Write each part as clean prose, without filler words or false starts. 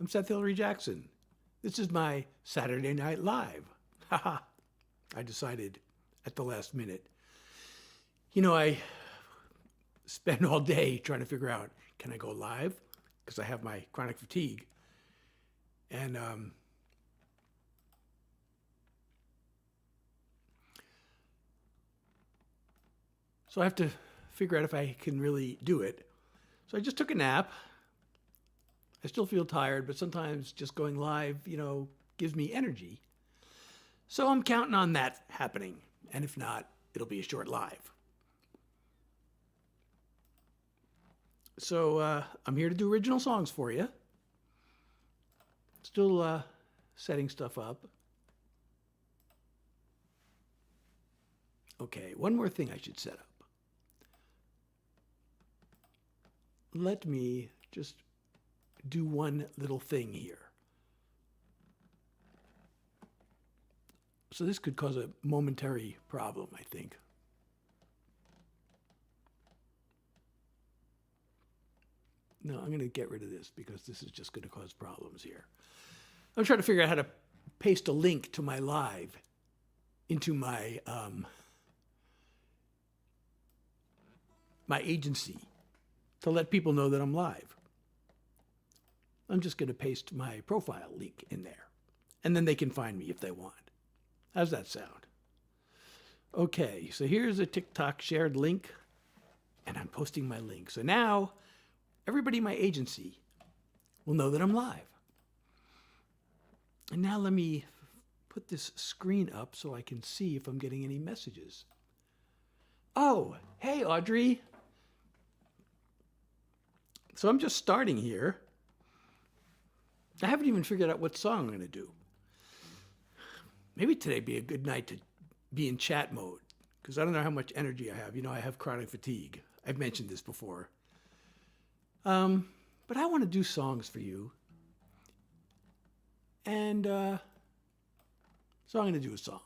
I'm Seth Hillary Jackson. This is my Saturday Night Live. Haha. I decided at the last minute. You know, I spend all day trying to figure out, can I go live? Because I have my chronic fatigue. And so I have to figure out if I can really do it. So I just took a nap. I still feel tired, but sometimes just going live, gives me energy. So I'm counting on that happening. And if not, it'll be a short live. So I'm here to do original songs for you. Still setting stuff up. Okay, one more thing I should set up. Let me just do one little thing here. So this could cause a momentary problem, I think. No, I'm going to get rid of this because this is just going to cause problems here. I'm trying to figure out how to paste a link to my live into my my agency to let people know that I'm live. I'm just going to paste my profile link in there, and then they can find me if they want. How's that sound? Okay, so here's a TikTok shared link, and I'm posting my link. So now everybody in my agency will know that I'm live. And now let me put this screen up so I can see if I'm getting any messages. Oh, hey, Audrey. So I'm just starting here. I haven't even figured out what song I'm going to do. Maybe today be a good night to be in chat mode, because I don't know how much energy I have. I have chronic fatigue. I've mentioned this before. But I want to do songs for you. And so I'm going to do a song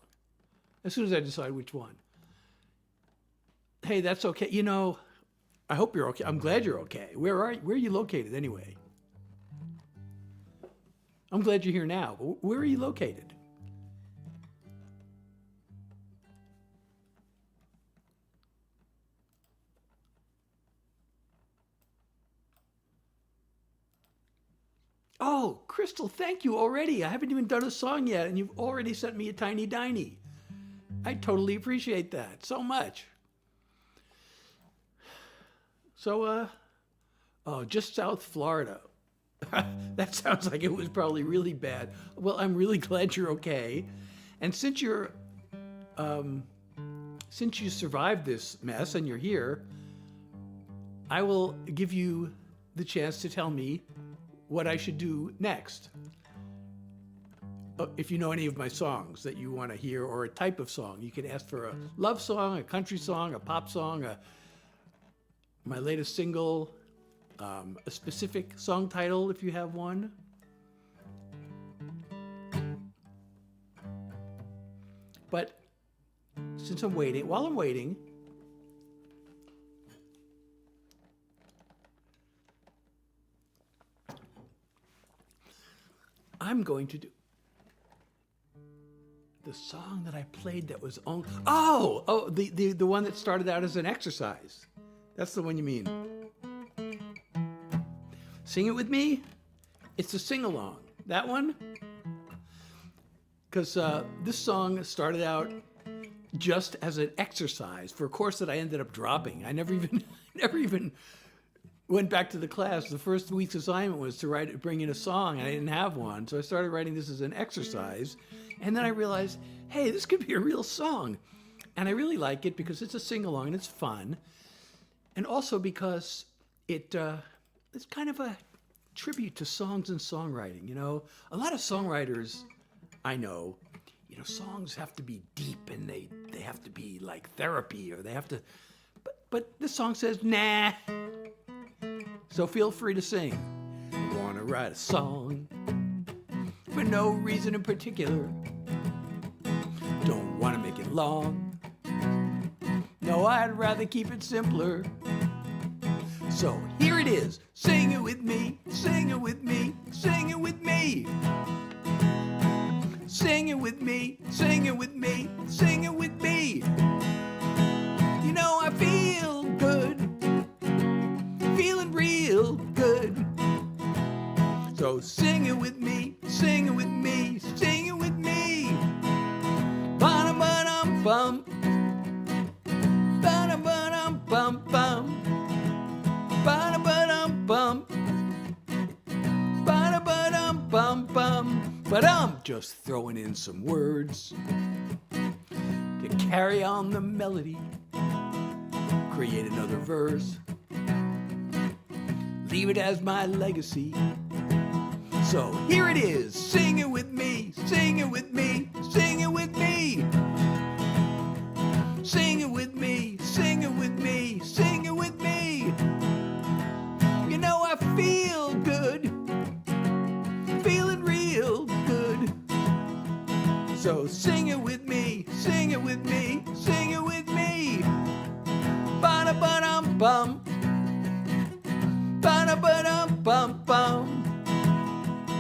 as soon as I decide which one. Hey, that's okay. I hope you're okay. I'm glad you're okay. Where are you located anyway? I'm glad you're here now, but where are you located? Oh, Crystal, thank you already. I haven't even done a song yet, and you've already sent me a tiny diny. I totally appreciate that so much. So, just South Florida. That sounds like it was probably really bad. Well, I'm really glad you're okay. And since you survived this mess and you're here, I will give you the chance to tell me what I should do next. If you know any of my songs that you want to hear, or a type of song, you can ask for a love song, a country song, a pop song, my latest single, a specific song title if you have one. But since I'm waiting, while I'm waiting, I'm going to do the song that I played that was on. The one that started out as an exercise. That's the one you mean. Sing it with me. It's a sing-along. That one? Because this song started out just as an exercise for a course that I ended up dropping. I never even went back to the class. The first week's assignment was to bring in a song, and I didn't have one. So I started writing this as an exercise. And then I realized, hey, this could be a real song. And I really like it because it's a sing-along and it's fun. And also because it's kind of a tribute to songs and songwriting. A lot of songwriters I know, songs have to be deep and they have to be like therapy, or they have to, but this song says, nah. So feel free to sing. I want to write a song for no reason in particular. Don't want to make it long. No, I'd rather keep it simpler. So here it is. Sing it with me, sing it with me, sing it with me. Sing it with me, sing it with me, sing it with me. You know I feel good, feeling real good. So sing it with me, sing it with me, sing it with me. Ba-dum-ba-dum-bum, ba-dum-ba-dum-bum-bum, ba-dum-ba-dum-bum, ba-dum-ba-dum-bum-bum. But I'm just throwing in some words to carry on the melody, create another verse, leave it as my legacy. So here it is, sing it with me, sing it with me, sing it with me. Sing it with me, sing it with me, sing it with me. You know I feel good, feeling real good. So sing it with me, sing it with me, sing it with me. Ba-da-ba-dum-bum, ba-da-ba-dum-bum-bum.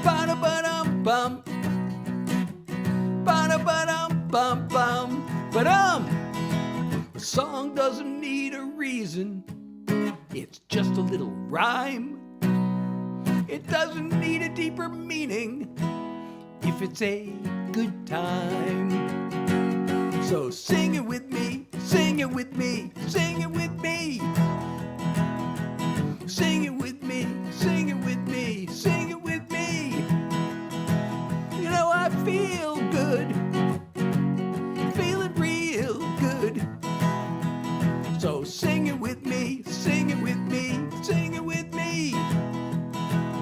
Ba-da-ba-dum-bum, ba-da-ba-dum-bum-bum. But the song doesn't need a reason. It's just a little rhyme. It doesn't need a deeper meaning if it's a good time. So sing it with me, sing it with me, sing it with me. Sing it with me, sing it with me, sing it with me. You know I feel good, feeling real good. So sing it with me, sing it with me, sing it with me.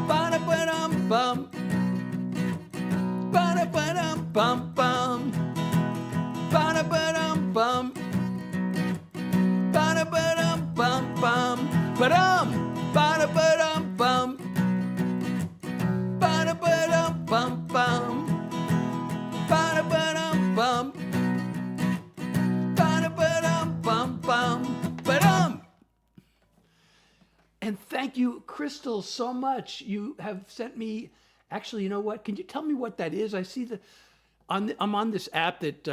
Ba-da-ba-dum-bum, ba-da-ba-dum-bum-bum, ba-da-ba-dum-bum, ba-da-ba-dum-bum-bum. Ba-da-ba-dum-bum, ba-da-ba-dum-bum-bum, ba-da-ba-dum-bum, ba-da-ba-dum-bum-bum, ba-dum. And thank you, Crystal, so much. You have sent me, actually, you know what? Can you tell me what that is? I see I'm on this app that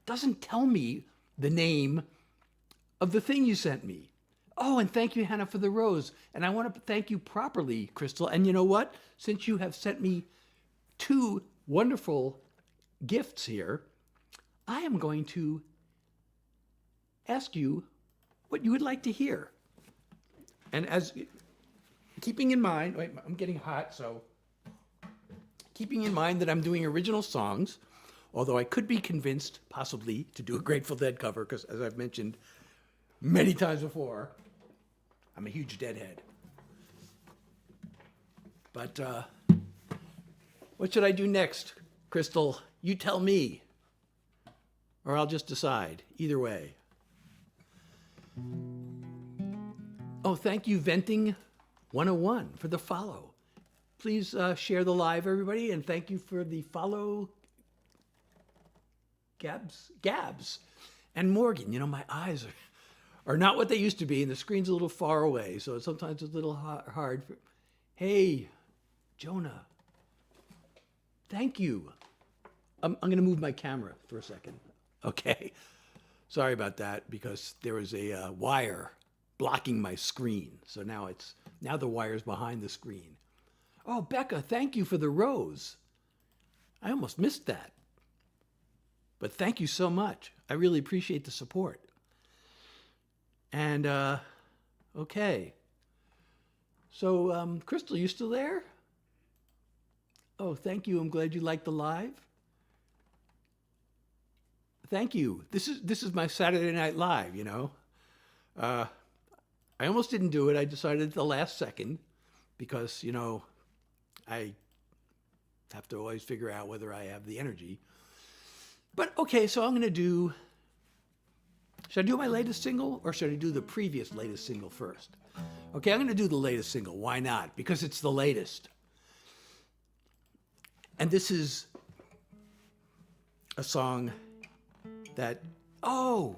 doesn't tell me the name of the thing you sent me. Oh, and thank you, Hannah, for the rose. And I want to thank you properly, Crystal. And you know what? Since you have sent me 2 wonderful gifts here, I am going to ask you what you would like to hear. And as keeping in mind, wait, I'm getting hot, so keeping in mind that I'm doing original songs, although I could be convinced possibly to do a Grateful Dead cover, because as I've mentioned many times before, I'm a huge Deadhead. But what should I do next, Crystal? You tell me, or I'll just decide. Either way. Oh, thank you, Venting 101, for the follow. Please share the live, everybody, and thank you for the follow, Gabs, and Morgan. You know, my eyes are not what they used to be, and the screen's a little far away, so sometimes it's a little hard. Hey, Jonah, thank you. I'm going to move my camera for a second. Okay. Sorry about that, because there was a wire blocking my screen. So now the wire's behind the screen. Oh, Becca, thank you for the rose. I almost missed that. But thank you so much. I really appreciate the support. And, okay. So, Crystal, you still there? Oh, thank you. I'm glad you liked the live. Thank you. This is my Saturday Night Live, you know. I almost didn't do it. I decided at the last second because, you know, I have to always figure out whether I have the energy. But, okay, so I'm going to do... Should I do my latest single or should I do the previous latest single first? Okay, I'm going to do the latest single. Why not? Because it's the latest. And this is a song that, oh,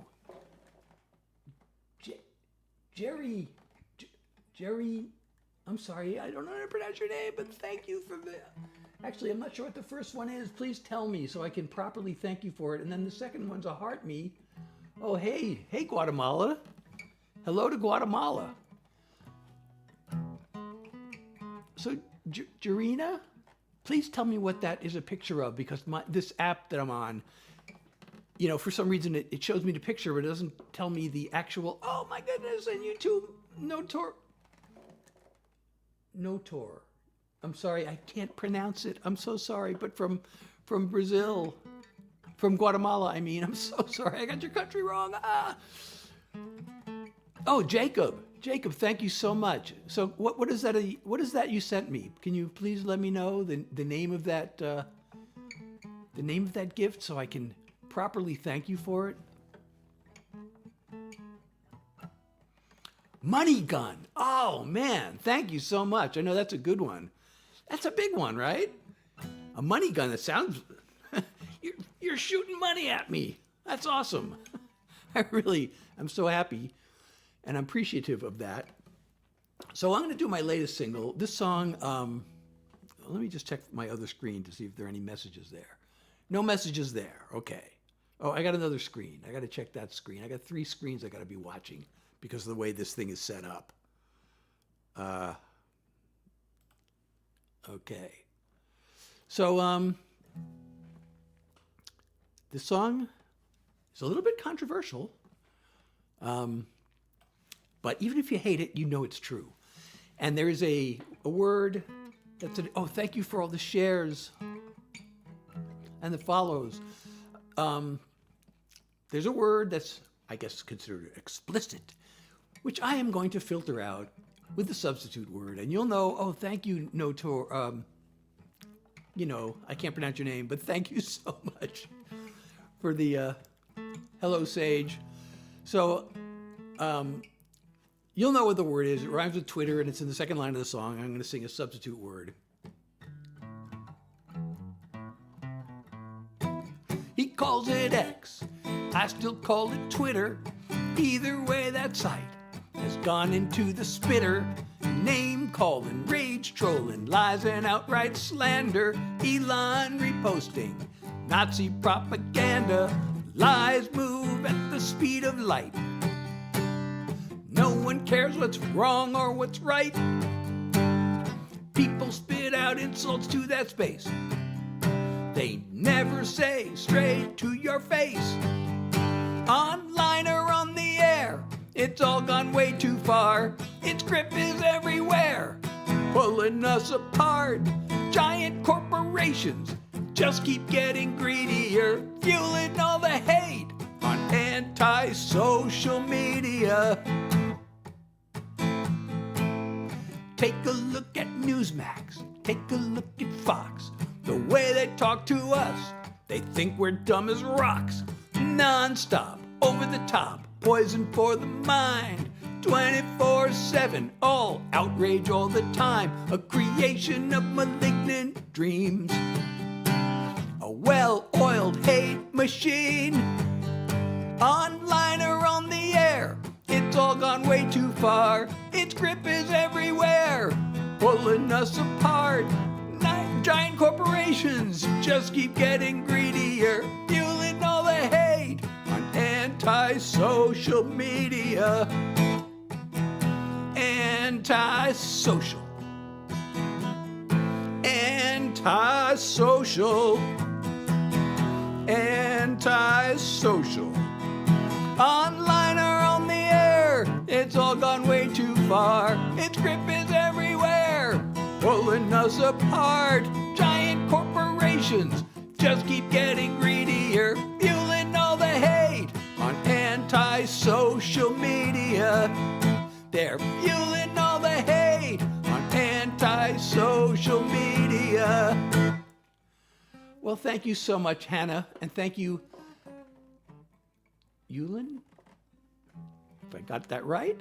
Jerry, Jerry, I'm sorry, I don't know how to pronounce your name, but thank you for the... Actually, I'm not sure what the first one is. Please tell me so I can properly thank you for it. And then the second one's a heart me. Oh, hey, Guatemala. Hello to Guatemala. So, Jarina, please tell me what that is a picture of, because this app that I'm on, you know, for some reason it shows me the picture, but it doesn't tell me the actual, oh my goodness, and YouTube, Notor. I'm sorry, I can't pronounce it. I'm so sorry, but from Brazil, from Guatemala, I mean, I'm so sorry. I got your country wrong. Ah. Oh, Jacob, thank you so much. So what is that? What is that you sent me? Can you please let me know the name of that gift so I can properly thank you for it? Money gun. Oh man, thank you so much. I know that's a good one. That's a big one, right? A money gun. That sounds... you're shooting money at me. That's awesome. I'm so happy and I'm appreciative of that. So I'm going to do my latest single. This song, let me just check my other screen to see if there are any messages there. No messages there. Okay. Oh, I got another screen. I got to check that screen. I got 3 screens I got to be watching because of the way this thing is set up. Okay. So, the song is a little bit controversial, but even if you hate it, you know it's true. And there is a word that's oh, thank you for all the shares and the follows. There's a word that's, I guess, considered explicit, which I am going to filter out with the substitute word. And you'll know, oh, thank you, Notor. You know, I can't pronounce your name, but thank you so much for the hello, Sage. So you'll know what the word is. It rhymes with Twitter, and it's in the second line of the song. I'm going to sing a substitute word. He calls it X. I still call it Twitter. Either way, that site has gone into the spitter. Name calling, rage trolling, lies and outright slander. Elon reposting Nazi propaganda. Lies move at the speed of light. No one cares what's wrong or what's right. People spit out insults to that space. They never say straight to your face. Online or on the air, it's all gone way too far. Its grip is everywhere, pulling us apart. Giant corporations just keep getting greedier, fueling all the hate on anti-social media. Take a look at Newsmax, take a look at Fox. The way they talk to us, they think we're dumb as rocks. Non-stop, over the top, poison for the mind. 24/7, all outrage all the time. A creation of malignant dreams. A well-oiled hate machine. Online or on the air, it's all gone way too far. Its grip is everywhere, pulling us apart. Giant corporations just keep getting greedier, fueling all the hate on anti-social media. Anti-social. Anti-social. Anti-social. Online or on the air, it's all gone way too far. Its grip is everywhere, pulling us apart. Giant corporations just keep getting greedier, fueling all the hate on anti-social media. They're fueling all the hate on anti-social media. Well, thank you so much, Hannah, and thank you, Yulin, if I got that right.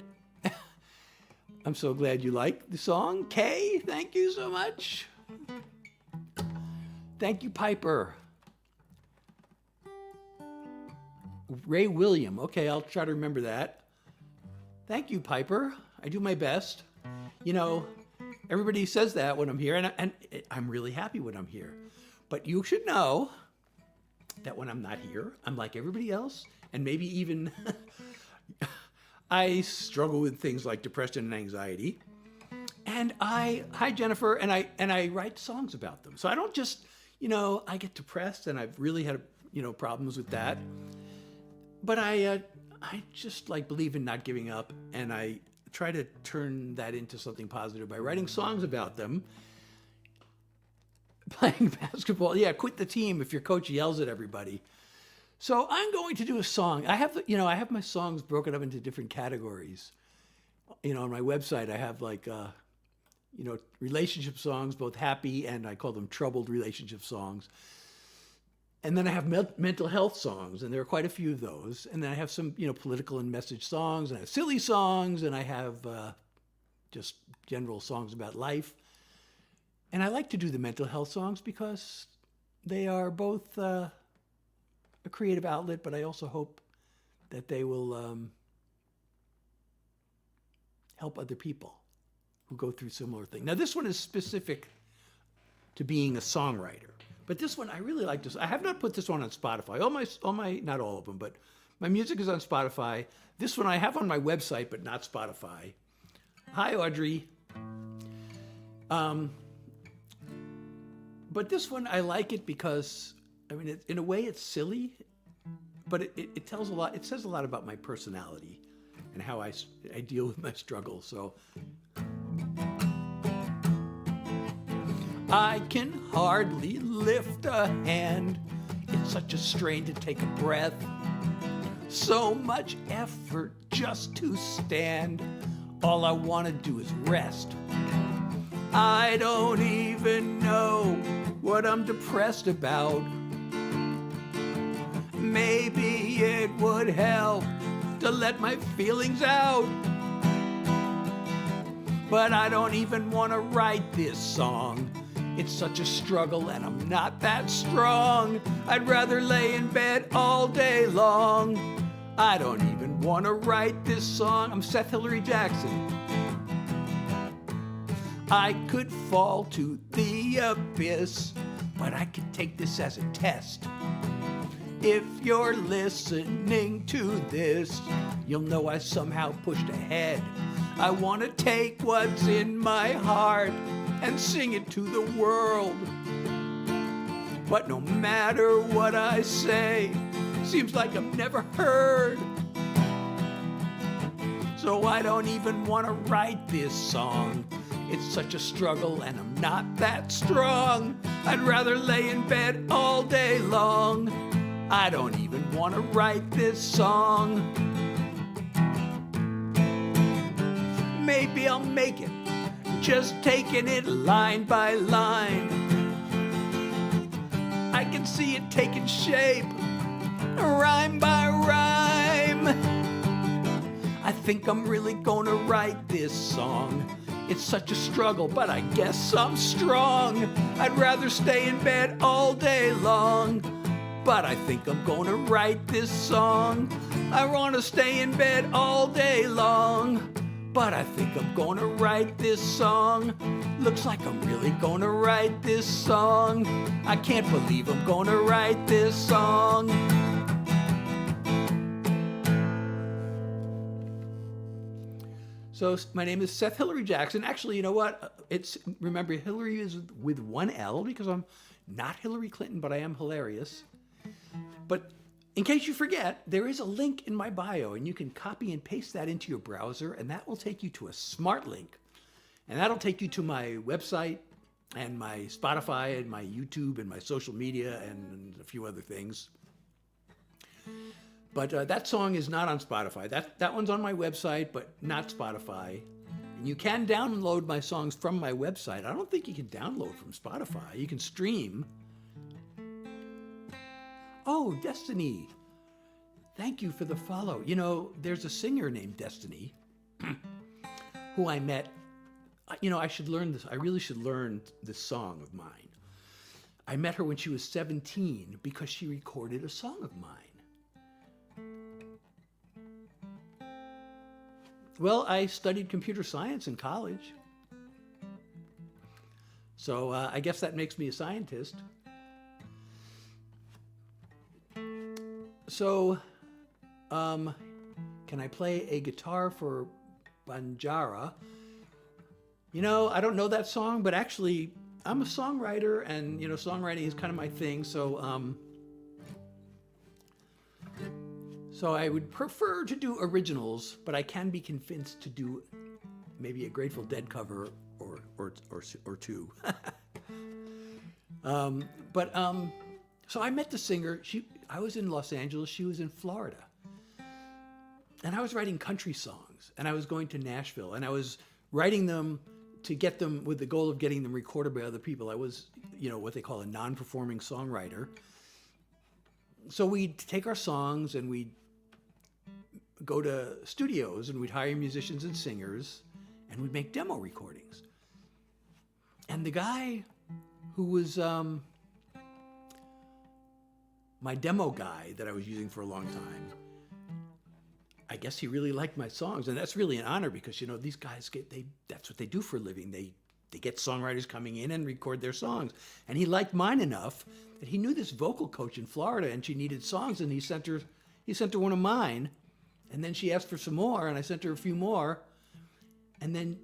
I'm so glad you like the song. Kay, thank you so much. Thank you, Piper. Ray William. Okay, I'll try to remember that. Thank you, Piper. I do my best. You know, everybody says that when I'm here, and I'm really happy when I'm here. But you should know that when I'm not here, I'm like everybody else, and maybe even I struggle with things like depression and anxiety. And hi Jennifer, and I write songs about them. So I don't just, I get depressed, and I've really had, problems with that. But I just like believe in not giving up, and I try to turn that into something positive by writing songs about them. Playing basketball, yeah, quit the team if your coach yells at everybody. So I'm going to do a song. I have my songs broken up into different categories. On my website, I have like, relationship songs, both happy and I call them troubled relationship songs. And then I have mental health songs, and there are quite a few of those. And then I have some, political and message songs, and I have silly songs, and I have just general songs about life. And I like to do the mental health songs because they are both a creative outlet, but I also hope that they will help other people who go through similar things. Now, this one is specific to being a songwriter. But this one, I really like this. I have not put this one on Spotify. All my, not all of them, but my music is on Spotify. This one I have on my website, but not Spotify. Hi, Audrey. But this one, I like it because, in a way it's silly, but it tells a lot. It says a lot about my personality and how I deal with my struggles. So I can hardly lift a hand. It's such a strain to take a breath. So much effort just to stand. All I want to do is rest. I don't even know what I'm depressed about. Maybe it would help to let my feelings out. But I don't even want to write this song. It's such a struggle and I'm not that strong. I'd rather lay in bed all day long. I don't even want to write this song. I'm Seth Hillary Jackson. I could fall to the abyss, but I could take this as a test. If you're listening to this, you'll know I somehow pushed ahead. I want to take what's in my heart and sing it to the world. But no matter what I say, seems like I'm never heard. So I don't even want to write this song. It's such a struggle and I'm not that strong. I'd rather lay in bed all day long. I don't even want to write this song. Maybe I'll make it, just taking it line by line. I can see it taking shape, rhyme by rhyme. I think I'm really gonna write this song. It's such a struggle, but I guess I'm strong. I'd rather stay in bed all day long, but I think I'm gonna write this song. I wanna stay in bed all day long, but I think I'm gonna write this song. Looks like I'm really gonna write this song. I can't believe I'm gonna write this song. So my name is Seth Hillary Jackson. Actually, you know what? Remember, Hillary is with one L because I'm not Hillary Clinton, but I am hilarious. But in case you forget, there is a link in my bio, and you can copy and paste that into your browser, and that will take you to a smart link. And that'll take you to my website and my Spotify and my YouTube and my social media and a few other things. But that song is not on Spotify. That one's on my website, but not Spotify. And you can download my songs from my website. I don't think you can download from Spotify. You can stream. Oh, Destiny. Thank you for the follow. You know, there's a singer named Destiny who I met. You know, I should learn this. I really should learn this song of mine. I met her when she was 17 because she recorded a song of mine. Well, I studied computer science in college. So I guess that makes me a scientist. So, can I play a guitar for Banjara? You know, I don't know that song, but actually, I'm a songwriter, and you know, songwriting is kind of my thing. So, so I would prefer to do originals, but I can be convinced to do maybe a Grateful Dead cover or two. So I met the singer. I was in Los Angeles. She was in Florida. And I was writing country songs. And I was going to Nashville. And I was writing them to get them with the goal of getting them recorded by other people. I was, you know, what they call a non-performing songwriter. So we'd take our songs and we'd go to studios and we'd hire musicians and singers and we'd make demo recordings. And the guy who was my demo guy that I was using for a long time, I guess he really liked my songs, and that's really an honor because, you know, these guys that's what they do for a living. They get songwriters coming in and record their songs. And he liked mine enough that he knew this vocal coach in Florida and she needed songs, and he sent her one of mine, and then she asked for some more and I sent her a few more. And then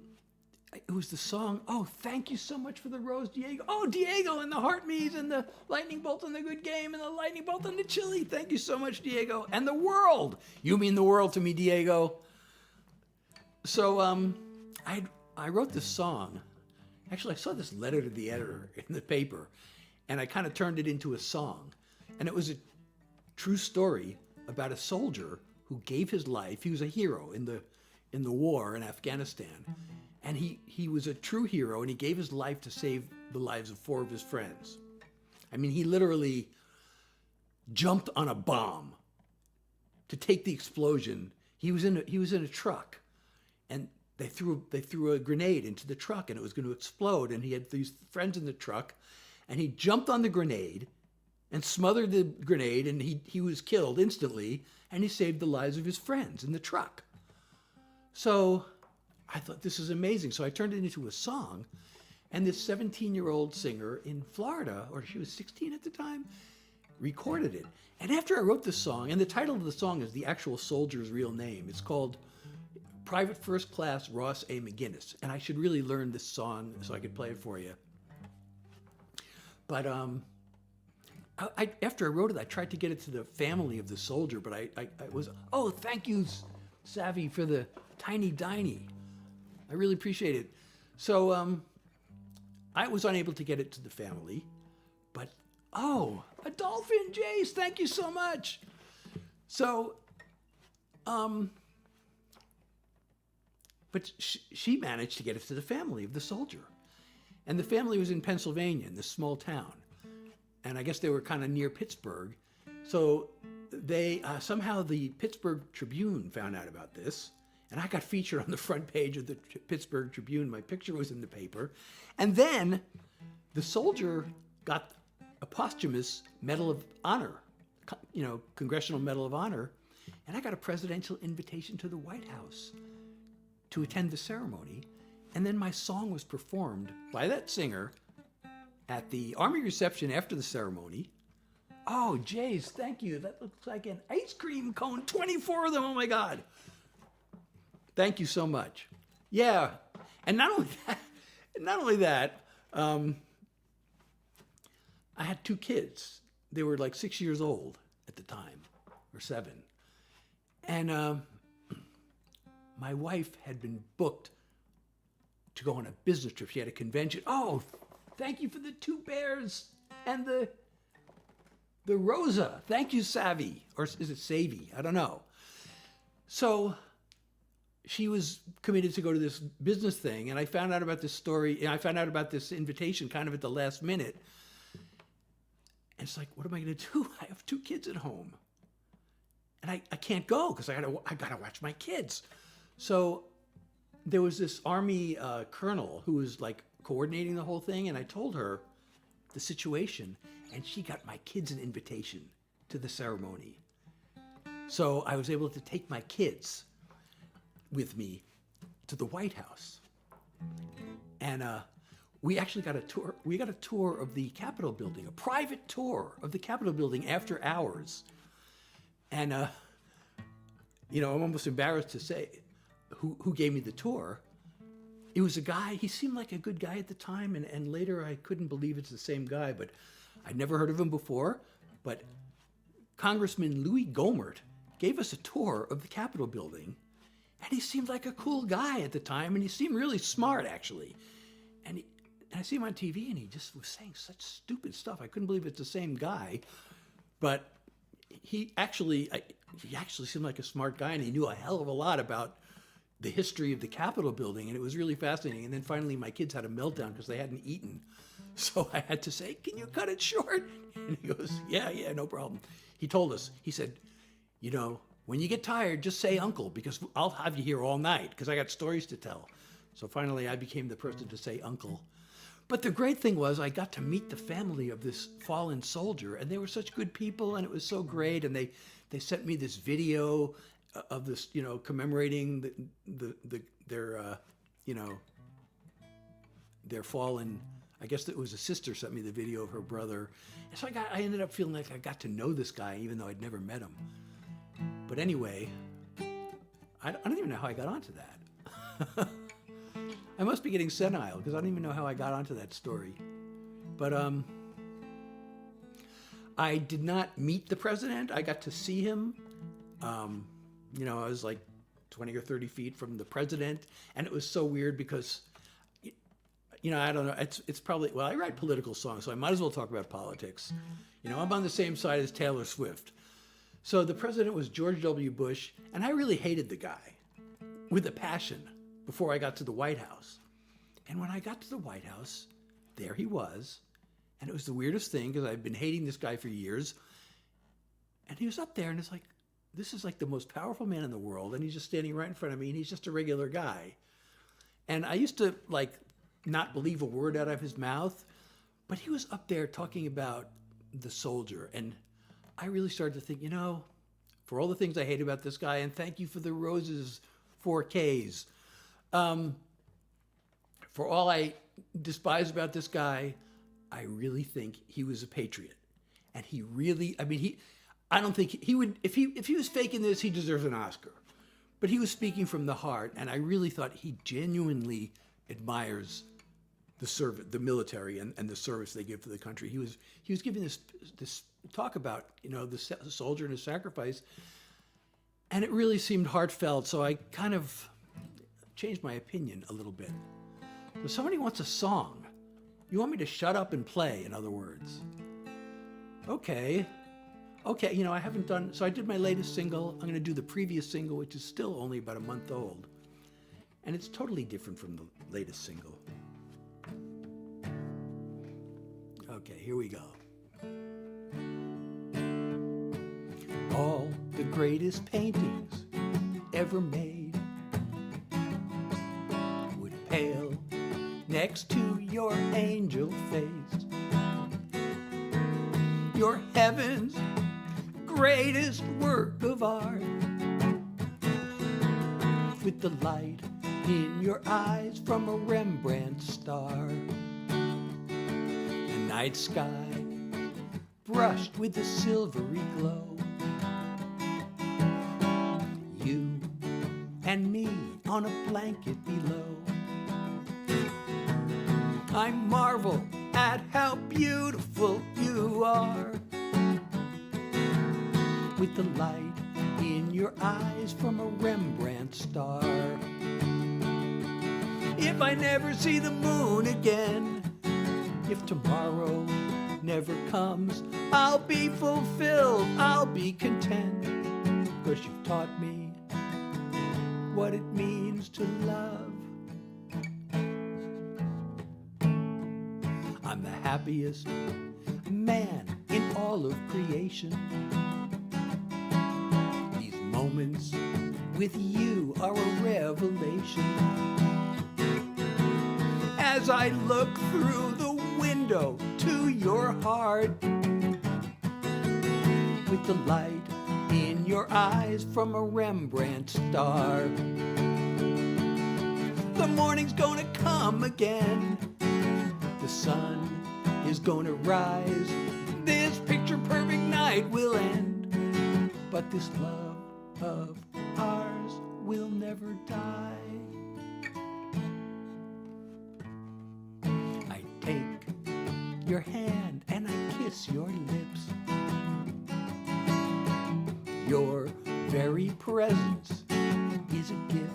it was the song, "Oh, thank you so much for the rose, Diego." Oh, Diego, and the heart me's, and the lightning bolt, and the good game, and the lightning bolt, and the chili. Thank you so much, Diego. And the world. You mean the world to me, Diego. So I wrote this song. Actually, I saw this letter to the editor in the paper, and I kind of turned it into a song. And it was a true story about a soldier who gave his life. He was a hero in the war in Afghanistan. And he was a true hero, and he gave his life to save the lives of 4 of his friends. I mean, he literally jumped on a bomb to take the explosion. He was in a truck, and they threw a grenade into the truck, and it was going to explode. And he had these friends in the truck, and he jumped on the grenade and smothered the grenade, and he was killed instantly, and he saved the lives of his friends in the truck. So I thought, this is amazing. So I turned it into a song, and this 17-year-old singer in Florida, or she was 16 at the time, recorded it. And after I wrote this song, and the title of the song is the actual soldier's real name. It's called Private First Class Ross A. McGinnis. And I should really learn this song so I could play it for you. But after I wrote it, I tried to get it to the family of the soldier, but I was, "Oh, thank you, Savvy, for the tiny diny. I really appreciate it." So I was unable to get it to the family, but oh, a dolphin, Jace, thank you so much. So, but she managed to get it to the family of the soldier. And the family was in Pennsylvania, in this small town. And I guess they were kind of near Pittsburgh. So they, somehow the Pittsburgh Tribune found out about this. And I got featured on the front page of the Pittsburgh Tribune. My picture was in the paper. And then the soldier got a posthumous Medal of Honor, you know, Congressional Medal of Honor. And I got a presidential invitation to the White House to attend the ceremony. And then my song was performed by that singer at the Army reception after the ceremony. Oh, Jays, thank you. That looks like an ice cream cone, 24 of them, oh my God. Thank you so much. Yeah, and not only that, I had 2 kids. They were like 6 years old at the time, or 7. And my wife had been booked to go on a business trip. She had a convention. Oh, thank you for the 2 bears and the Rosa. Thank you, Savvy. Or is it Savvy? I don't know. So she was committed to go to this business thing, and I found out about this story, and I found out about this invitation kind of at the last minute. And it's like, what am I going to do? I have 2 kids at home. And I can't go because I gotta watch my kids. So there was this Army colonel who was like coordinating the whole thing, and I told her the situation, and she got my kids an invitation to the ceremony. So I was able to take my kids with me to the White House. And we actually got a tour. We got a tour of the Capitol building, a private tour of the Capitol building after hours. And, I'm almost embarrassed to say who gave me the tour. It was a guy, he seemed like a good guy at the time, and later I couldn't believe it's the same guy, but I'd never heard of him before. But Congressman Louis Gohmert gave us a tour of the Capitol building, and he seemed like a cool guy at the time, and he seemed really smart, actually. And I see him on TV, and he just was saying such stupid stuff. I couldn't believe it's the same guy, but he actually seemed like a smart guy, and he knew a hell of a lot about the history of the Capitol building, and it was really fascinating. And then finally my kids had a meltdown because they hadn't eaten. So I had to say, can you cut it short? And he goes, yeah, no problem. He told us, he said, when you get tired, just say uncle, because I'll have you here all night because I got stories to tell. So finally I became the person to say uncle. But the great thing was I got to meet the family of this fallen soldier, and they were such good people, and it was so great. And they sent me this video of this, commemorating their fallen. I guess it was a sister sent me the video of her brother, and so I ended up feeling like I got to know this guy even though I'd never met him. But anyway, I don't even know how I got onto that. I must be getting senile because I don't even know how I got onto that story. But I did not meet the president. I got to see him. I was like 20 or 30 feet from the president, and it was so weird because, I don't know, it's probably, well, I write political songs, so I might as well talk about politics. I'm on the same side as Taylor Swift. So the president was George W. Bush, and I really hated the guy with a passion before I got to the White House. And when I got to the White House, there he was, and it was the weirdest thing because I've been hating this guy for years, and he was up there, and it's like, this is like the most powerful man in the world, and he's just standing right in front of me, and he's just a regular guy. And I used to not believe a word out of his mouth, but he was up there talking about the soldier, and I really started to think, for all the things I hate about this guy, and thank you for the roses, 4Ks. For all I despise about this guy, I really think he was a patriot, and he really, I don't think he would, if he was faking this, he deserves an Oscar. But he was speaking from the heart, and I really thought he genuinely admires the military and the service they give to the country. He was giving this talk about, the soldier and his sacrifice, and it really seemed heartfelt, so I kind of changed my opinion a little bit. So somebody wants a song. You want me to shut up and play, in other words. Okay, I haven't done, so I did my latest single. I'm going to do the previous single, which is still only about a month old. And it's totally different from the latest single. Okay, here we go. All the greatest paintings ever made would pale next to your angel face. Your heaven's greatest work of art, with the light in your eyes from a Rembrandt star. The night sky brushed with a silvery glow. You and me on a blanket below. I marvel at how beautiful you are, with the light in your eyes from a Rembrandt star. If I never see the moon again, if tomorrow never comes, I'll be fulfilled, I'll be content, 'cause you've taught me what it means to love. I'm the happiest man in all of creation. These moments with you are a revelation. As I look through the window to your heart, with the light in your eyes from a Rembrandt star. The morning's gonna come again, sun is gonna rise. This picture perfect night will end, but this love of ours will never die. I take your hand and I kiss your lips. Your very presence is a gift.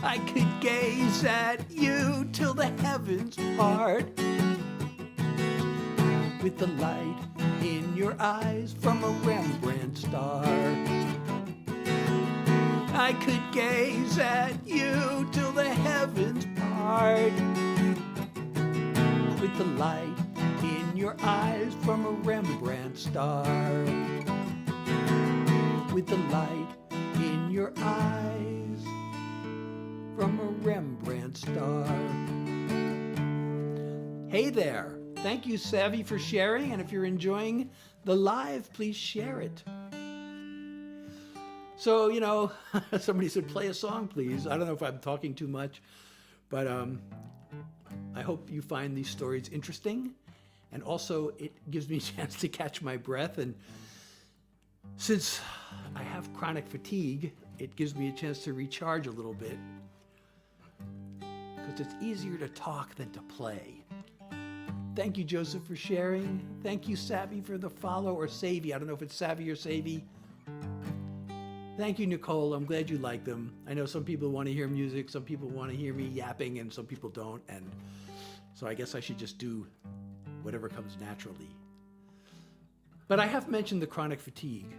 I could gaze at you till the heavens part, with the light in your eyes from a Rembrandt star. I could gaze at you till the heavens part, with the light in your eyes from a Rembrandt star. With the light in your eyes from a Rembrandt star. Hey there. Thank you, Savvy, for sharing. And if you're enjoying the live, please share it. So, you know, somebody said, play a song, please. I don't know if I'm talking too much, but I hope you find these stories interesting. And also, it gives me a chance to catch my breath. And since I have chronic fatigue, it gives me a chance to recharge a little bit, because it's easier to talk than to play. Thank you, Joseph, for sharing. Thank you, Savvy, for the follow, or Savvy. I don't know if it's Savvy or Savvy. Thank you, Nicole. I'm glad you like them. I know some people want to hear music, some people want to hear me yapping, and some people don't. And so I guess I should just do whatever comes naturally. But I have mentioned the chronic fatigue,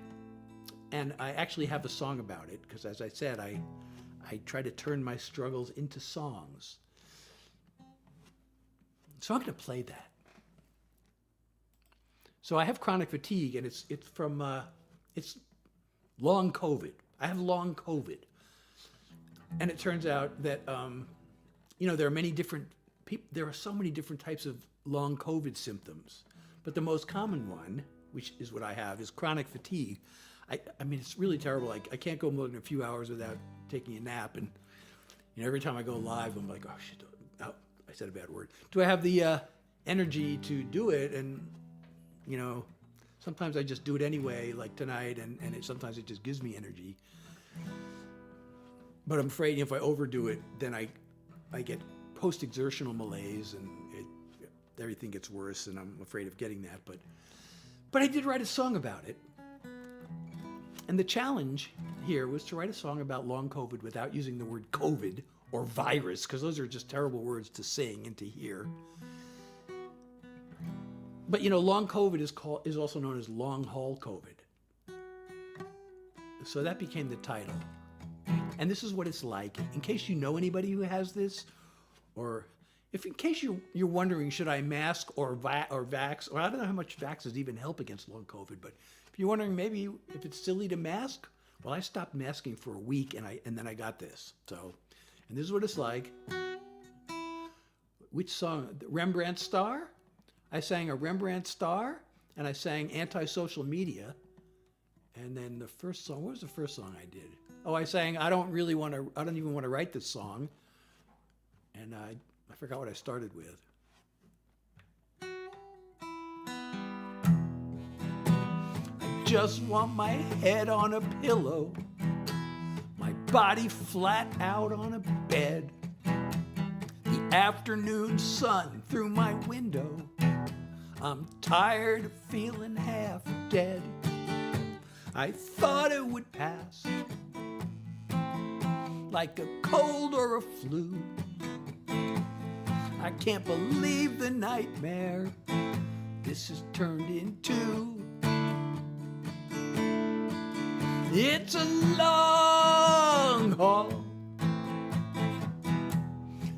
and I actually have a song about it, because as I said, I try to turn my struggles into songs. So I'm going to play that. So I have chronic fatigue, and it's from it's long COVID. I have long COVID, and it turns out that there are many different people. There are so many different types of long COVID symptoms, but the most common one, which is what I have, is chronic fatigue. I mean, it's really terrible. I can't go more than a few hours without taking a nap, and every time I go live, I'm like, oh shit. I said a bad word. Do I have the energy to do it? And, sometimes I just do it anyway, like tonight, and sometimes it just gives me energy. But I'm afraid if I overdo it, then I get post-exertional malaise, and everything gets worse, and I'm afraid of getting that. But I did write a song about it. And the challenge here was to write a song about long COVID without using the word COVID or virus, because those are just terrible words to sing and to hear. But long COVID is also known as long haul COVID. So that became the title. And this is what it's like. In case you know anybody who has this, or in case you're wondering, should I mask or vax? Or I don't know how much vaxes even help against long COVID, but if you're wondering maybe if it's silly to mask, well, I stopped masking for a week, and then I got this. And this is what it's like. Which song? Rembrandt Star? I sang a Rembrandt Star, and I sang Anti-Social Media. And then the first song, what was the first song I did? Oh, I sang I don't even want to write this song. And I forgot what I started with. I just want my head on a pillow, my body flat out on a bed, the afternoon sun through my window. I'm tired of feeling half dead. I thought it would pass like a cold or a flu. I can't believe the nightmare this has turned into. It's a long haul,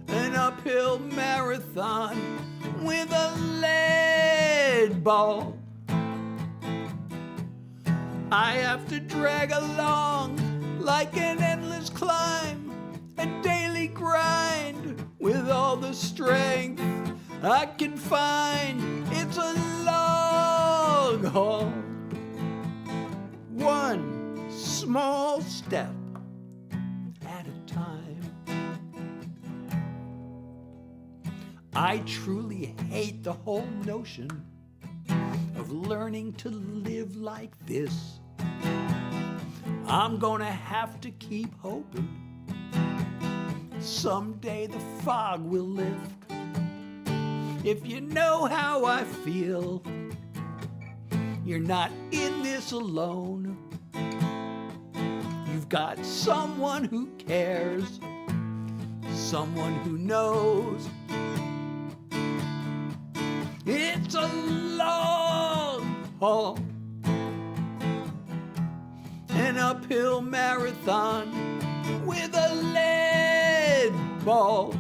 an uphill marathon with a lead ball. I have to drag along like an endless climb, a daily grind with all the strength I can find. It's a long haul, one small step at a time. I truly hate the whole notion of learning to live like this. I'm gonna have to keep hoping someday the fog will lift. If you know how I feel, you're not in this alone. You've got someone who cares, someone who knows. It's a long haul, an uphill marathon with a lead ball.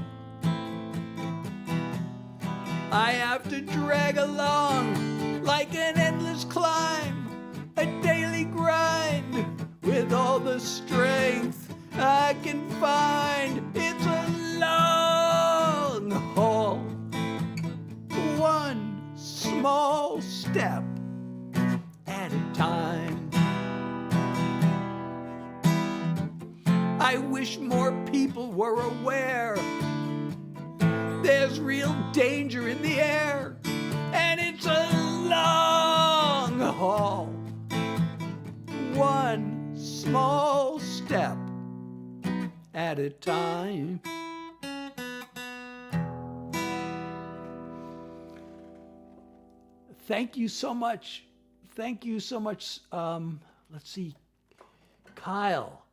I have to drag along like an endless climb, a daily grind with all the strength I can find. It's a long haul, one small step at a time. I wish more people were aware there's real danger in the air, and it's a long haul, one small step at a time. Thank you so much. Thank you so much. Let's see. Kyle,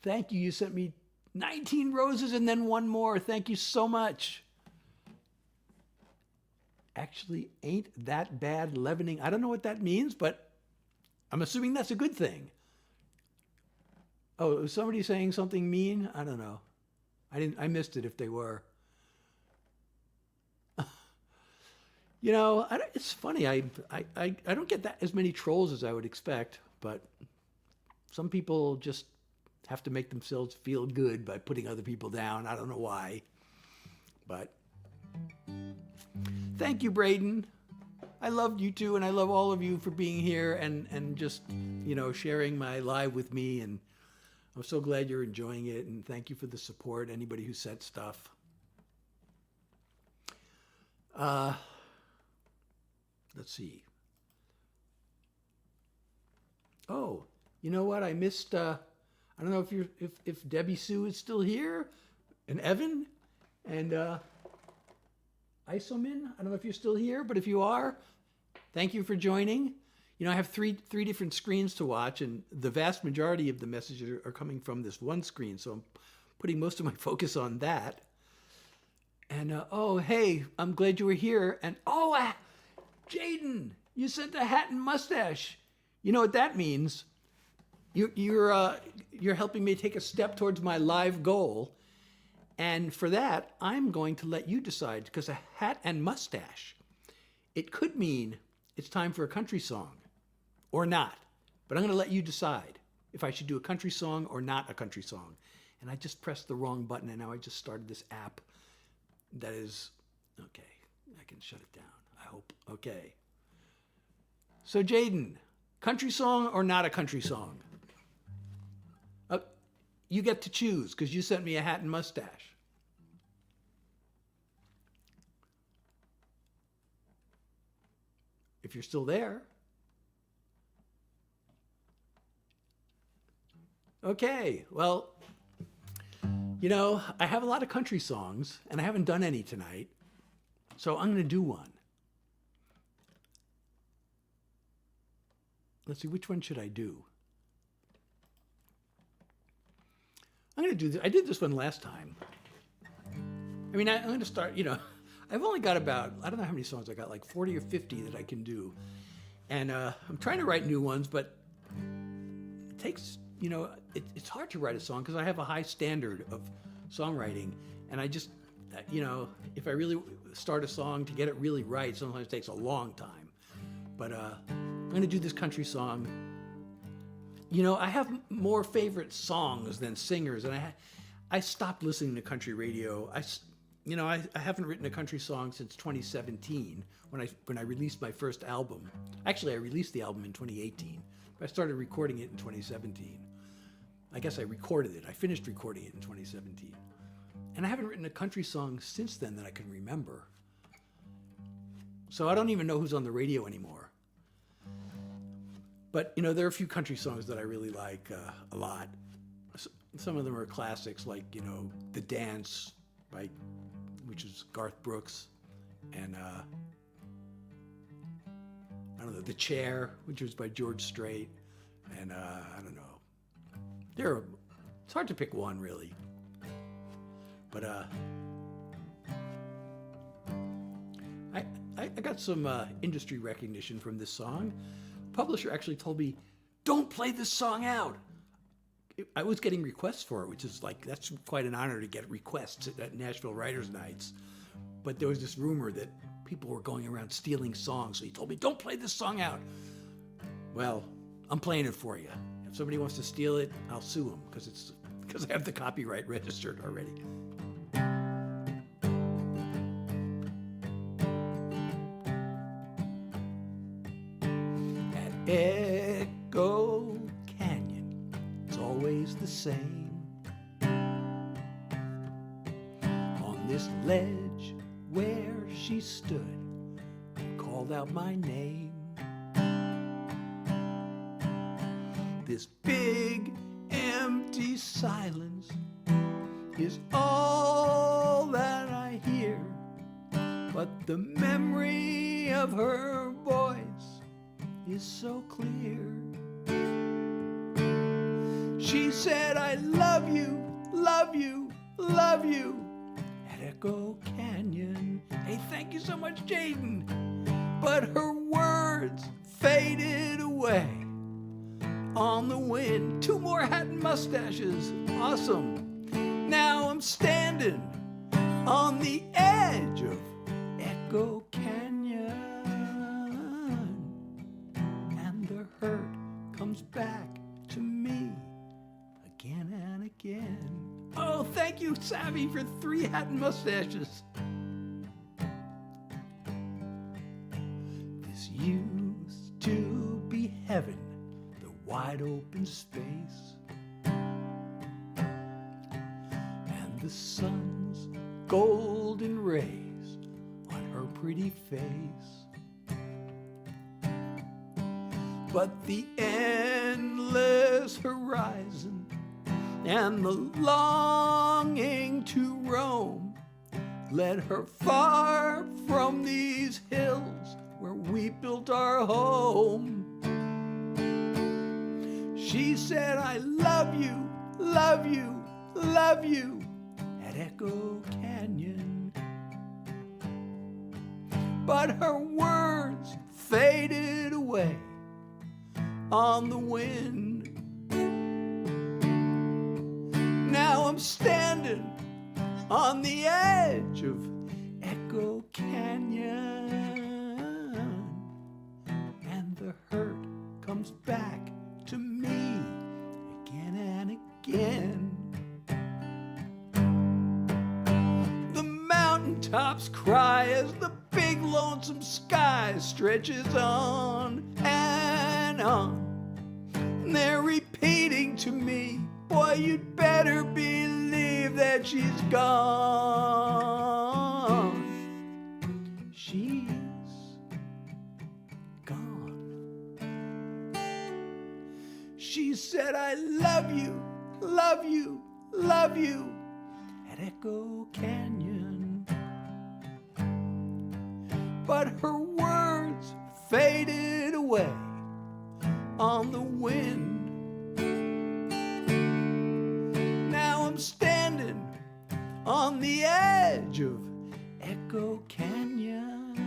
thank you. You sent me 19 roses and then one more. Thank you so much. Actually, ain't that bad leavening. I don't know what that means, but I'm assuming that's a good thing. Oh, was somebody saying something mean? I don't know. I missed it if they were. You know, it's funny. I don't get that as many trolls as I would expect, but some people just have to make themselves feel good by putting other people down. I don't know why, but thank you, Braden. I loved you too, and I love all of you for being here and just, you know, sharing my live with me. And I'm so glad you're enjoying it, and thank you for the support, anybody who said stuff. Let's see. Oh, you know what? I missed, I don't know if Debbie Sue is still here, and Evan, and Isomin. I don't know if you're still here, but if you are, thank you for joining. You know, I have three different screens to watch, and the vast majority of the messages are coming from this one screen, so I'm putting most of my focus on that. And, oh, hey, I'm glad you were here. And, oh, Jaden, you sent a hat and mustache. You know what that means? You're helping me take a step towards my live goal. And for that, I'm going to let you decide, because a hat and mustache, it could mean it's time for a country song or not. But I'm going to let you decide if I should do a country song or not a country song. And I just pressed the wrong button, and now I just started this app that is, okay, I can shut it down, I hope. Okay. So Jaden, country song or not a country song? You get to choose, because you sent me a hat and mustache. If you're still there. Okay, well, you know, I have a lot of country songs, and I haven't done any tonight, so I'm going to do one. Let's see, which one should I do? I'm going to do this. I did this one last time. I mean, I'm going to start, you know, I've only got about, I don't know how many songs I got, like 40 or 50 that I can do. And I'm trying to write new ones, but it takes, you know, it's hard to write a song because I have a high standard of songwriting. And I just, you know, if I really start a song to get it really right, sometimes it takes a long time. But I'm going to do this country song. You know, I have more favorite songs than singers, and I stopped listening to country radio. I haven't written a country song since 2017 when I released my first album. Actually, I released the album in 2018, but I started recording it in 2017. I guess I recorded it. I finished recording it in 2017. And I haven't written a country song since then that I can remember. So I don't even know who's on the radio anymore. But, you know, there are a few country songs that I really like a lot. Some of them are classics, like, you know, The Dance, which is Garth Brooks, and I don't know, The Chair, which was by George Strait, and I don't know. It's hard to pick one, really. But I got some industry recognition from this song. Publisher actually told me, don't play this song out. I was getting requests for it, which is like, that's quite an honor to get requests at Nashville Writers' Nights. But there was this rumor that people were going around stealing songs. So he told me, don't play this song out. Well, I'm playing it for you. If somebody wants to steal it, I'll sue them because I have the copyright registered already. At Echo Canyon, it's always the same. On this ledge where she stood and called out my name. This big empty silence is all that I hear, but the memory of her voice is so clear. She said, I love you, love you, love you, at Echo Canyon. Hey, thank you so much, Jaden. But her words faded away on the wind. 2 more hat and mustaches. Awesome. Now I'm standing on the edge of Echo Canyon, and the hurt comes back to me again and again. Oh, thank you, Savvy, for 3 hat and mustaches. This used to be heaven, the wide open space, and the sun's golden rays on her pretty face. But the endless horizon and the longing to roam led her far from these hills where we built our home. She said, I love you, love you, love you, at Echo Canyon. But her words faded away on the wind. Now I'm standing on the edge of Echo Canyon, and the hurt comes back to me again and again. The mountaintops cry as the big lonesome sky stretches on and on. And they're repeating to me, boy, you'd better believe that she's gone. She's gone. She said, I love you, love you, love you, at Echo Canyon. But her words faded away on the wind. Now I'm standing on the edge of Echo Canyon,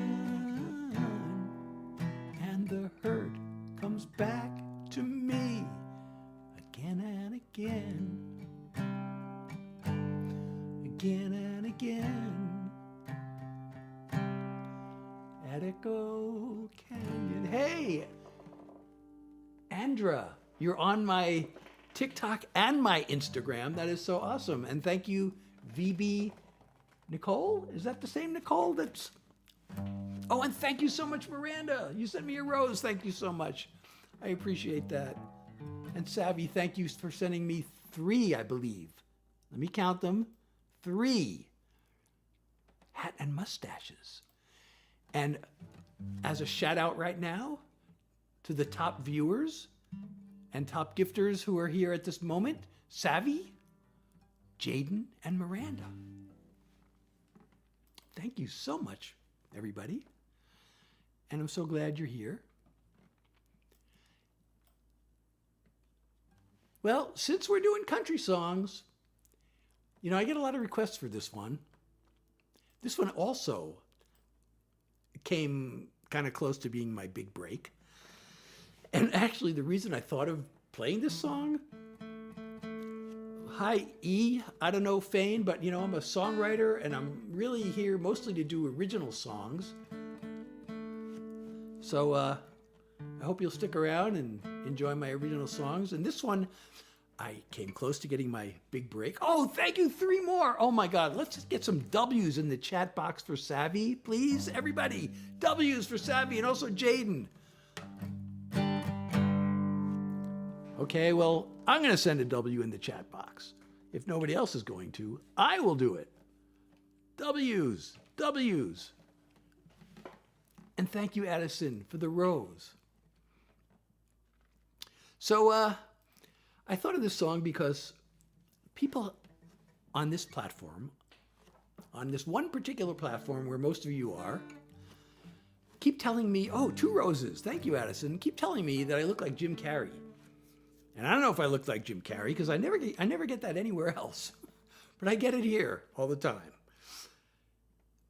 and the hurt comes back to me again and again, again and again, at Echo Canyon. Hey, Andra, you're on my TikTok and my Instagram. That is so awesome. And thank you, VB Nicole. Is that the same Nicole that's... Oh, and thank you so much, Miranda. You sent me a rose. Thank you so much. I appreciate that. And Savvy, thank you for sending me 3, I believe. Let me count them. 3 hat and mustaches. And as a shout out right now to the top viewers and top gifters who are here at this moment, Savvy, Jaden, and Miranda. Thank you so much, everybody. And I'm so glad you're here. Well, since we're doing country songs, you know, I get a lot of requests for this one. This one also came kind of close to being my big break. And actually, the reason I thought of playing this song, hi E, I don't know Fane, but you know, I'm a songwriter and I'm really here mostly to do original songs. So I hope you'll stick around and enjoy my original songs. And this one, I came close to getting my big break. Oh, thank you, 3 more. Oh my God, let's just get some W's in the chat box for Savvy, please. Everybody, W's for Savvy and also Jaden. Okay, well, I'm gonna send a W in the chat box. If nobody else is going to, I will do it. W's, W's. And thank you, Addison, for the rose. So I thought of this song because people on this platform, on this one particular platform where most of you are, keep telling me, oh, 2 roses. Thank you, Addison. Keep telling me that I look like Jim Carrey. And I don't know if I look like Jim Carrey because I never get that anywhere else. But I get it here all the time.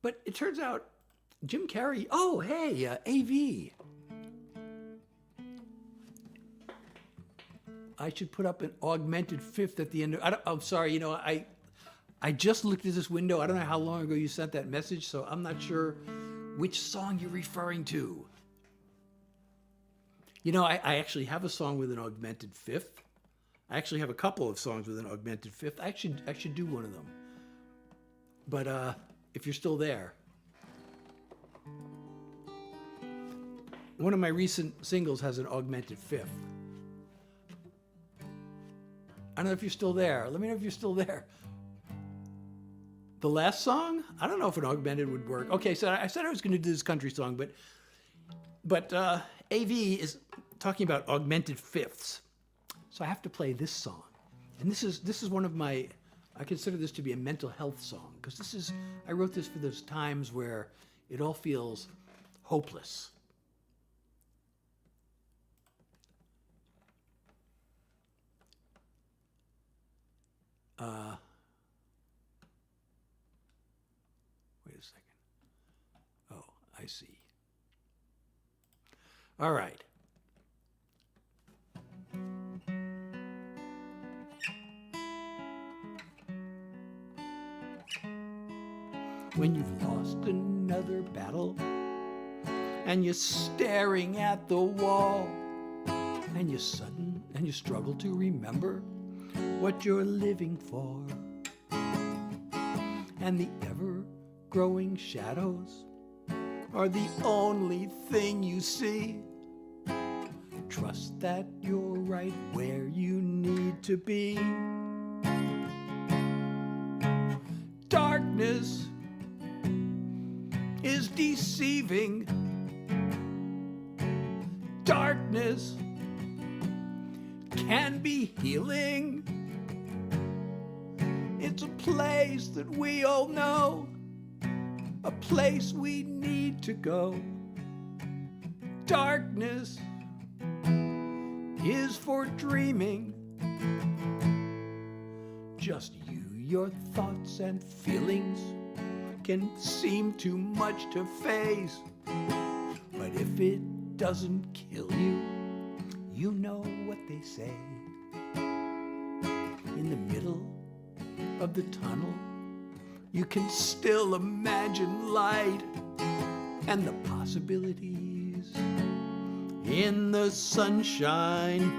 But it turns out Jim Carrey, oh, hey, AV. I should put up an augmented 5th at the end of, I'm sorry, you know, I just looked at this window. I don't know how long ago you sent that message, so I'm not sure which song you're referring to. You know, I actually have a song with an augmented 5th. I actually have a couple of songs with an augmented 5th. I should do one of them. But if you're still there, one of my recent singles has an augmented 5th. I don't know if you're still there. Let me know if you're still there. The last song? I don't know if an augmented would work. Okay, so I said I was going to do this country song, but AV is talking about augmented 5ths. So I have to play this song. And this is one of my, I consider this to be a mental health song, because I wrote this for those times where it all feels hopeless. Wait a second. Oh, I see. All right. When you've lost another battle and you're staring at the wall and you struggle to remember what you're living for, and the ever-growing shadows are the only thing you see. Trust that you're right where you need to be. Darkness is deceiving. Darkness can be healing. It's a place that we all know, a place we need to go. Darkness is for dreaming. Just you, your thoughts and feelings can seem too much to face. But if it doesn't kill you, you know what they say. In the middle of the tunnel, you can still imagine light and the possibilities in the sunshine.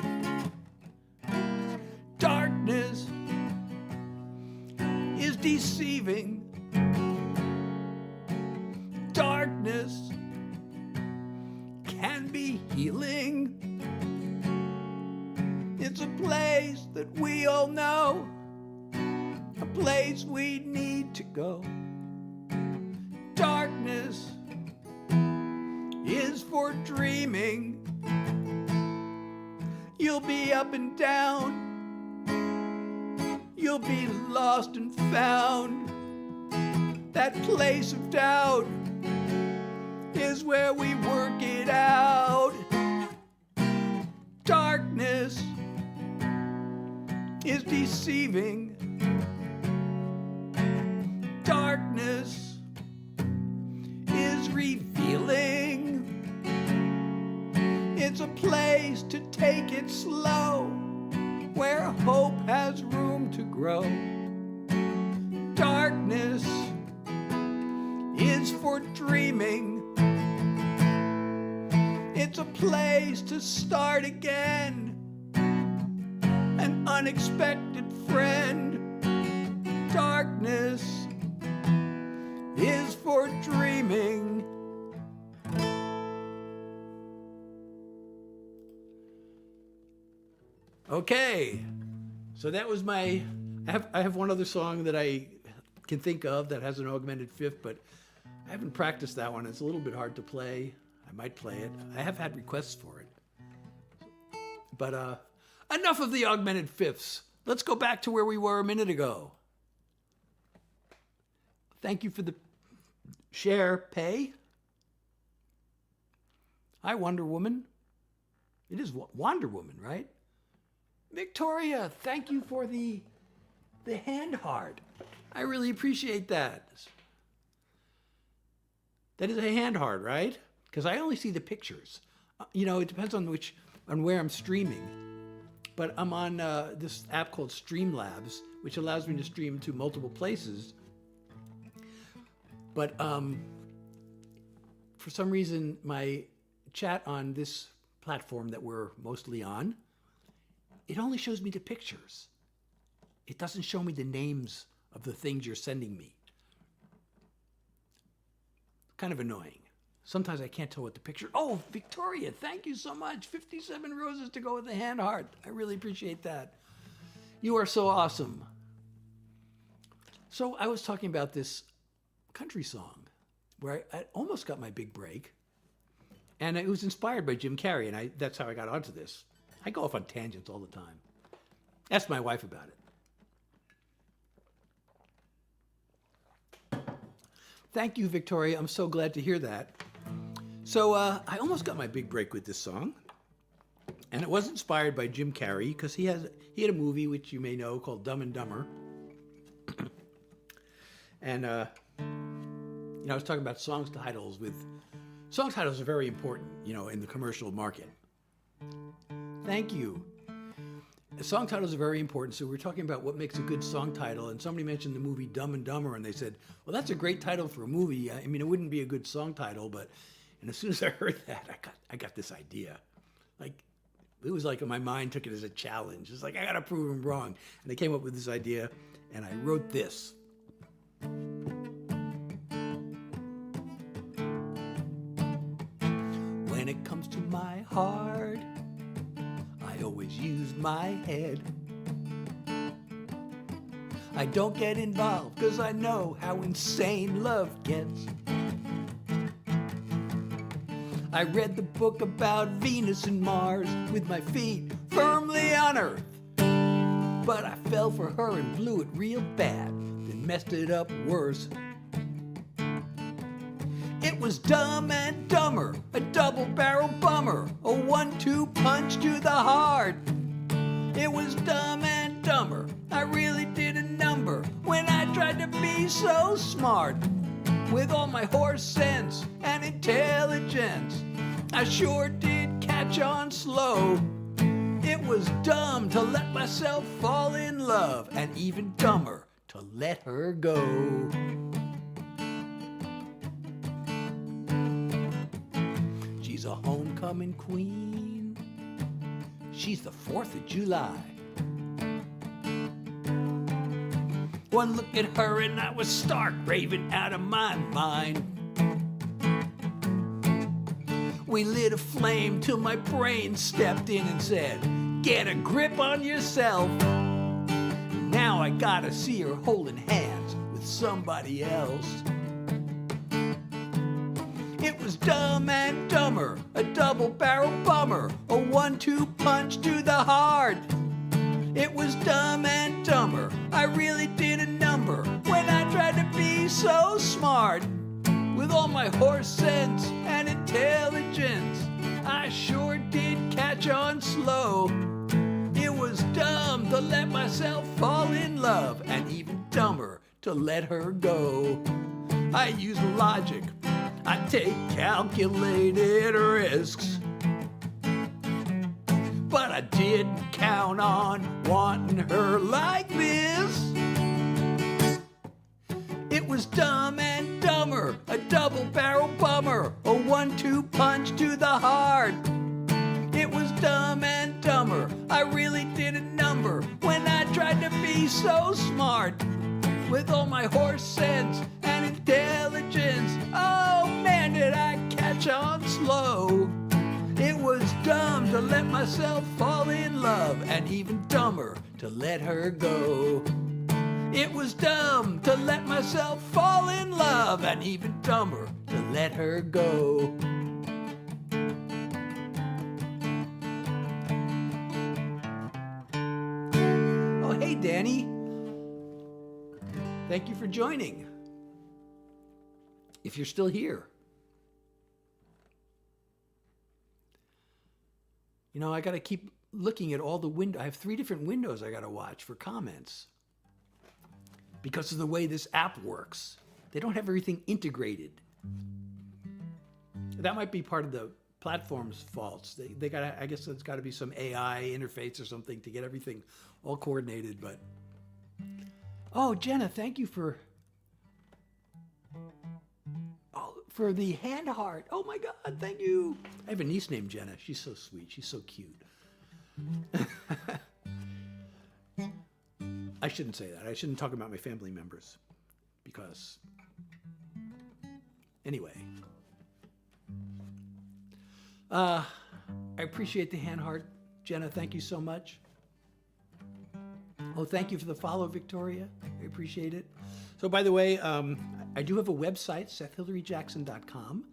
Darkness is deceiving. Darkness can be healing. It's a place that we all know, a place we need to go. Darkness is for dreaming. You'll be up and down. You'll be lost and found. That place of doubt is where we work it out. Darkness is deceiving. Darkness is revealing. It's a place to take it slow, where hope has room to grow. Darkness is for dreaming. It's a place to start again. An unexpected friend. Darkness is for dreaming. Okay, so that was my, I have one other song that I can think of that has an augmented fifth, but I haven't practiced that one. It's a little bit hard to play. I might play it. I have had requests for it. But enough of the augmented fifths. Let's go back to where we were a minute ago. Thank you for the share, Pay. Hi, Wonder Woman. It is Wonder Woman, right? Victoria, thank you for the hand heart. I really appreciate that. That is a hand heart, right? Because I only see the pictures. You know, it depends on where I'm streaming. But I'm on this app called Streamlabs, which allows me to stream to multiple places. But for some reason, my chat on this platform that we're mostly on, it only shows me the pictures. It doesn't show me the names of the things you're sending me. Kind of annoying. Sometimes I can't tell what the picture. Oh, Victoria, thank you so much. 57 roses to go with the hand heart. I really appreciate that. You are so awesome. So I was talking about this country song where I almost got my big break. And it was inspired by Jim Carrey, and that's how I got onto this. I go off on tangents all the time. Ask my wife about it. Thank you, Victoria. I'm so glad to hear that. So I almost got my big break with this song. And it was inspired by Jim Carrey because he had a movie, which you may know, called Dumb and Dumber. And, I was talking about song titles song titles are very important, in the commercial market. Thank you. Song titles are very important. So we're talking about what makes a good song title. And somebody mentioned the movie Dumb and Dumber. And they said, well, that's a great title for a movie. I mean, it wouldn't be a good song title. And as soon as I heard that, I got this idea. It was like my mind took it as a challenge. It's like, I got to prove them wrong. And I came up with this idea. And I wrote this. When it comes to my heart, I always use my head. I don't get involved because I know how insane love gets. I read the book about Venus and Mars with my feet firmly on Earth. But I fell for her and blew it real bad, then messed it up worse. It was Dumb and Dumber, a double-barrel bummer, a 1-2 punch to the heart. It was Dumb and Dumber, I really did a number when I tried to be so smart. With all my horse sense and intelligence, I sure did catch on slow. It was dumb to let myself fall in love, and even dumber to let her go. She's a homecoming queen. She's the 4th of July. One look at her and I was stark raving out of my mind. We lit a flame till my brain stepped in and said, get a grip on yourself. Now I gotta see her holding hands with somebody else. It was Dumb and Dumber. double barrel bummer, a 1-2 punch to the heart. It was Dumb and Dumber. I really did a number when I tried to be so smart. With all my horse sense and intelligence, I sure did catch on slow. It was dumb to let myself fall in love, and even dumber to let her go. I use logic, I take calculated risks, but I didn't count on wanting her like this. It was Dumb and Dumber, a double barrel bummer, a 1-2 punch to the heart. It was Dumb and Dumber. I really did a number when I tried to be so smart. With all my horse sense and intelligence, oh man, did I catch on slow. It was dumb to let myself fall in love, and even dumber to let her go. It was dumb to let myself fall in love, and even dumber to let her go. Oh, hey, Danny. Thank you for joining. If you're still here. You know, I got to keep looking at all the windows. I have 3 different windows I got to watch for comments because of the way this app works. They don't have everything integrated. That might be part of the platform's faults. They got to, I guess there's got to be some AI interface or something to get everything all coordinated. But oh, Jenna, thank you for the hand heart. Oh my God, thank you. I have a niece named Jenna. She's so sweet. She's so cute. I shouldn't say that. I shouldn't talk about my family members because, anyway. I appreciate the hand heart. Jenna, thank you so much. Oh, thank you for the follow, Victoria. I appreciate it. So, by the way, I do have a website, SethHillaryJackson.com.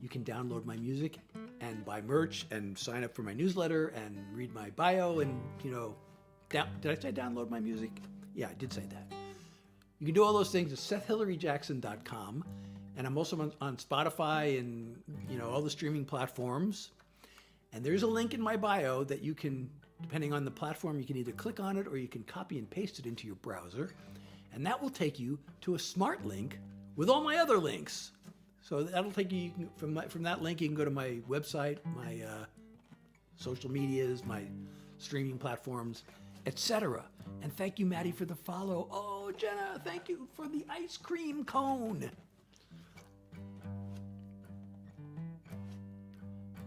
You can download my music and buy merch and sign up for my newsletter and read my bio and, you know, did I say download my music? Yeah, I did say that. You can do all those things at SethHillaryJackson.com. And I'm also on Spotify and, you know, all the streaming platforms. And there's a link in my bio that you can, depending on the platform, you can either click on it or you can copy and paste it into your browser. And that will take you to a smart link with all my other links. So that'll take you from that link, you can go to my website, my social medias, my streaming platforms, etc. And thank you, Maddie, for the follow. Oh, Jenna, thank you for the ice cream cone.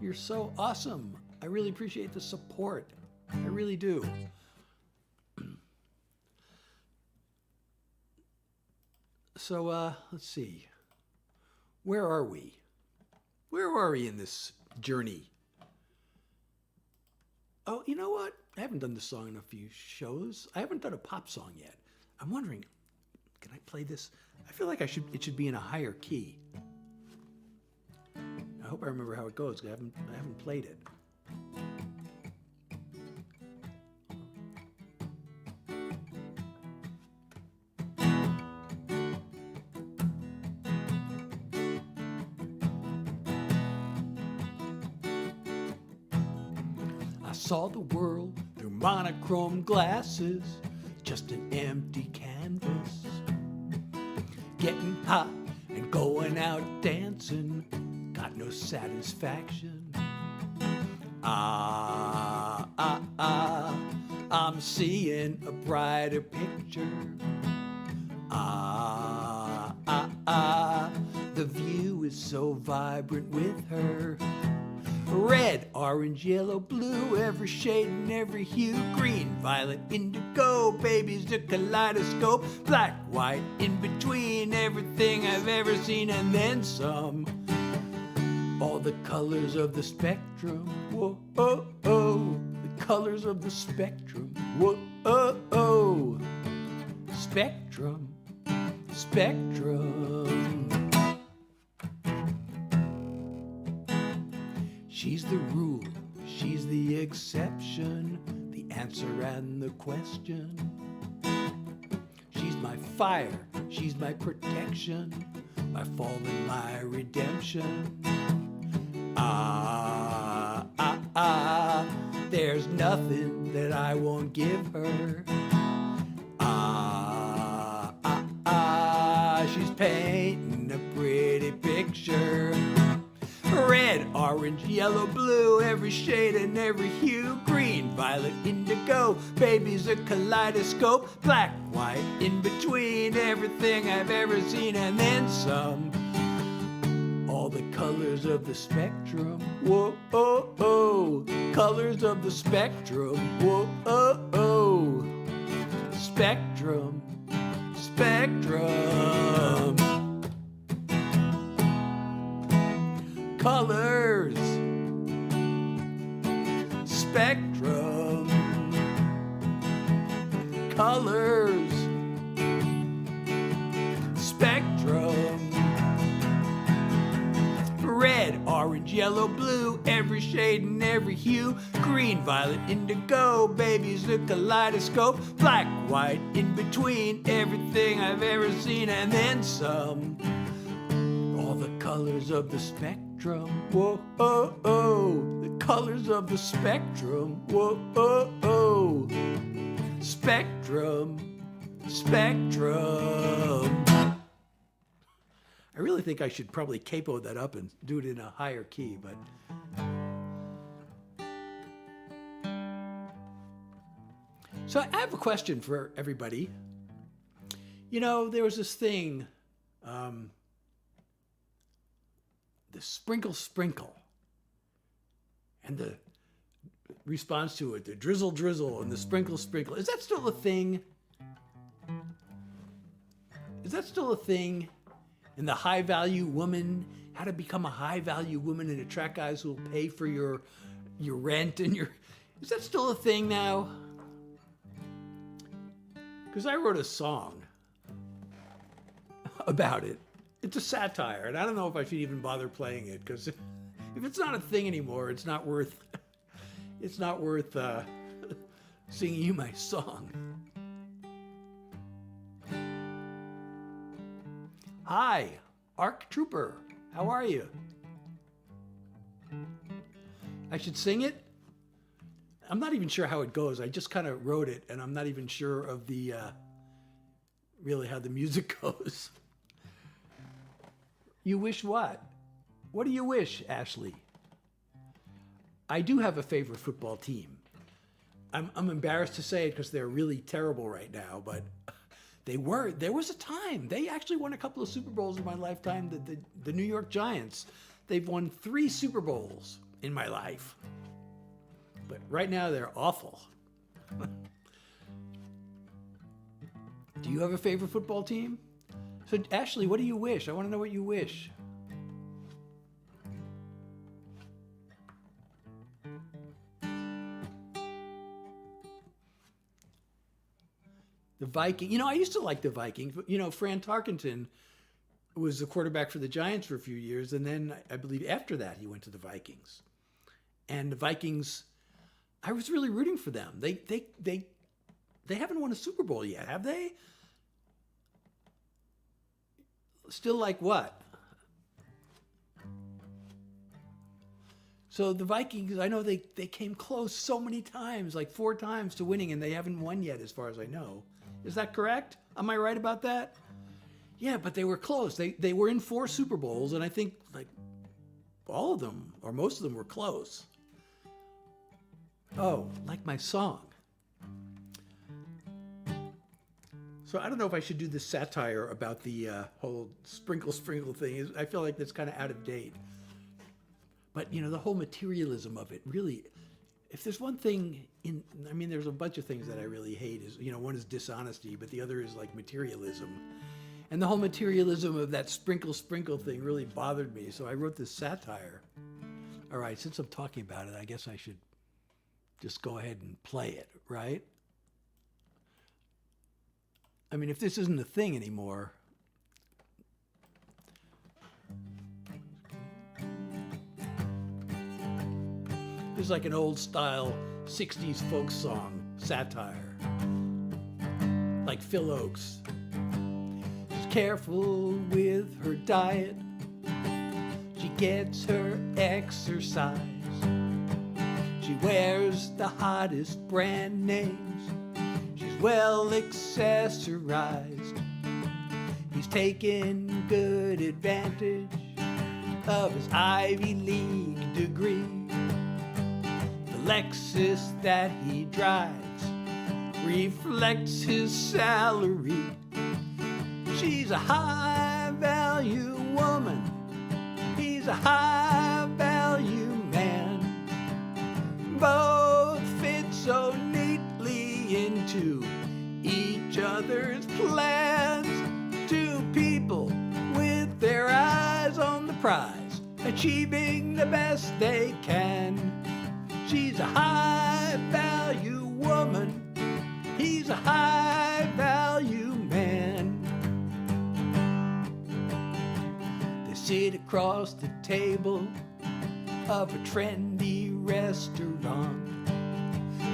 You're so awesome. I really appreciate the support. I really do. So, let's see. Where are we? Where are we in this journey? Oh, you know what? I haven't done this song in a few shows. I haven't done a pop song yet. I'm wondering, can I play this? I feel like it should be in a higher key. I hope I remember how it goes, 'cause I haven't played it. I saw the world through monochrome glasses, just an empty canvas. Getting hot and going out dancing, got no satisfaction. I'm seeing a brighter picture. The view is so vibrant with her. Red, orange, yellow, blue, every shade and every hue. Green, violet, indigo, baby's a kaleidoscope. Black, white, in between, everything I've ever seen and then some. All the colors of the spectrum, whoa, oh, oh. The colors of the spectrum, whoa, oh, oh. Spectrum, spectrum. She's the rule, she's the exception, the answer and the question. She's my fire, she's my protection, my fall and my redemption. There's nothing that I won't give her. She's painting a pretty picture. Red, orange, yellow, blue, every shade and every hue. Green, violet, indigo, baby's a kaleidoscope. Black, white, in between, everything I've ever seen and then some. All the colors of the spectrum, whoa, oh, oh. Colors of the spectrum, whoa, oh, oh. Spectrum, spectrum. Colors, spectrum, colors, spectrum. Red, orange, yellow, blue, every shade and every hue. Green, violet, indigo, baby's a kaleidoscope. Black, white, in between, everything I've ever seen and then some. All the colors of the spectrum, whoa, oh, oh. The colors of the spectrum, whoa, oh, oh. Spectrum, spectrum. I really think I should probably capo that up and do it in a higher key, but. So I have a question for everybody. You know, there was this thing, the sprinkle sprinkle, and the response to it, the drizzle drizzle and the sprinkle sprinkle. Is that still a thing? Is that still a thing? And the high value woman, how to become a high value woman and attract guys who will pay for your rent and your, is that still a thing now? Because I wrote a song about it. It's a satire, and I don't know if I should even bother playing it, because if it's not a thing anymore, it's not worth singing you my song. Hi, ARC Trooper. How are you? I should sing it? I'm not even sure how it goes. I just kind of wrote it, and I'm not even sure of the really how the music goes. You wish what? What do you wish, Ashley? I do have a favorite football team. I'm embarrassed to say it because they're really terrible right now, but they were. There was a time. They actually won a couple of Super Bowls in my lifetime. The New York Giants. They've won 3 Super Bowls in my life. But right now they're awful. Do you have a favorite football team? So Ashley, what do you wish? I want to know what you wish. The Vikings. You know, I used to like the Vikings, but you know, Fran Tarkenton was the quarterback for the Giants for a few years, and then I believe after that he went to the Vikings. And the Vikings, I was really rooting for them. They haven't won a Super Bowl yet, have they? Still like what? So the Vikings, I know they came close so many times, like 4 times to winning, and they haven't won yet as far as I know. Is that correct? Am I right about that? Yeah, but they were close. They were in 4 Super Bowls, and I think like all of them, or most of them, were close. Oh, like my song. So I don't know if I should do this satire about the whole sprinkle thing. I feel like that's kind of out of date. But, you know, the whole materialism of it, really, if there's one thing there's a bunch of things that I really hate. Is, you know, one is dishonesty, but the other is like materialism. And the whole materialism of that sprinkle thing really bothered me. So I wrote this satire. All right, since I'm talking about it, I guess I should just go ahead and play it, right? I mean, if this isn't a thing anymore. It's like an old style 60s folk song, satire. Like Phil Oakes. She's careful with her diet. She gets her exercise. She wears the hottest brand names. She's well accessorized. He's taken good advantage of his Ivy League degree. The Lexus that he drives reflects his salary. She's a high-value woman. He's a high-value man. Both fit so neatly into each other's plans. Two people with their eyes on the prize, achieving the best they can. She's a high-value woman. He's a high-value man. They sit across the table of a trendy restaurant.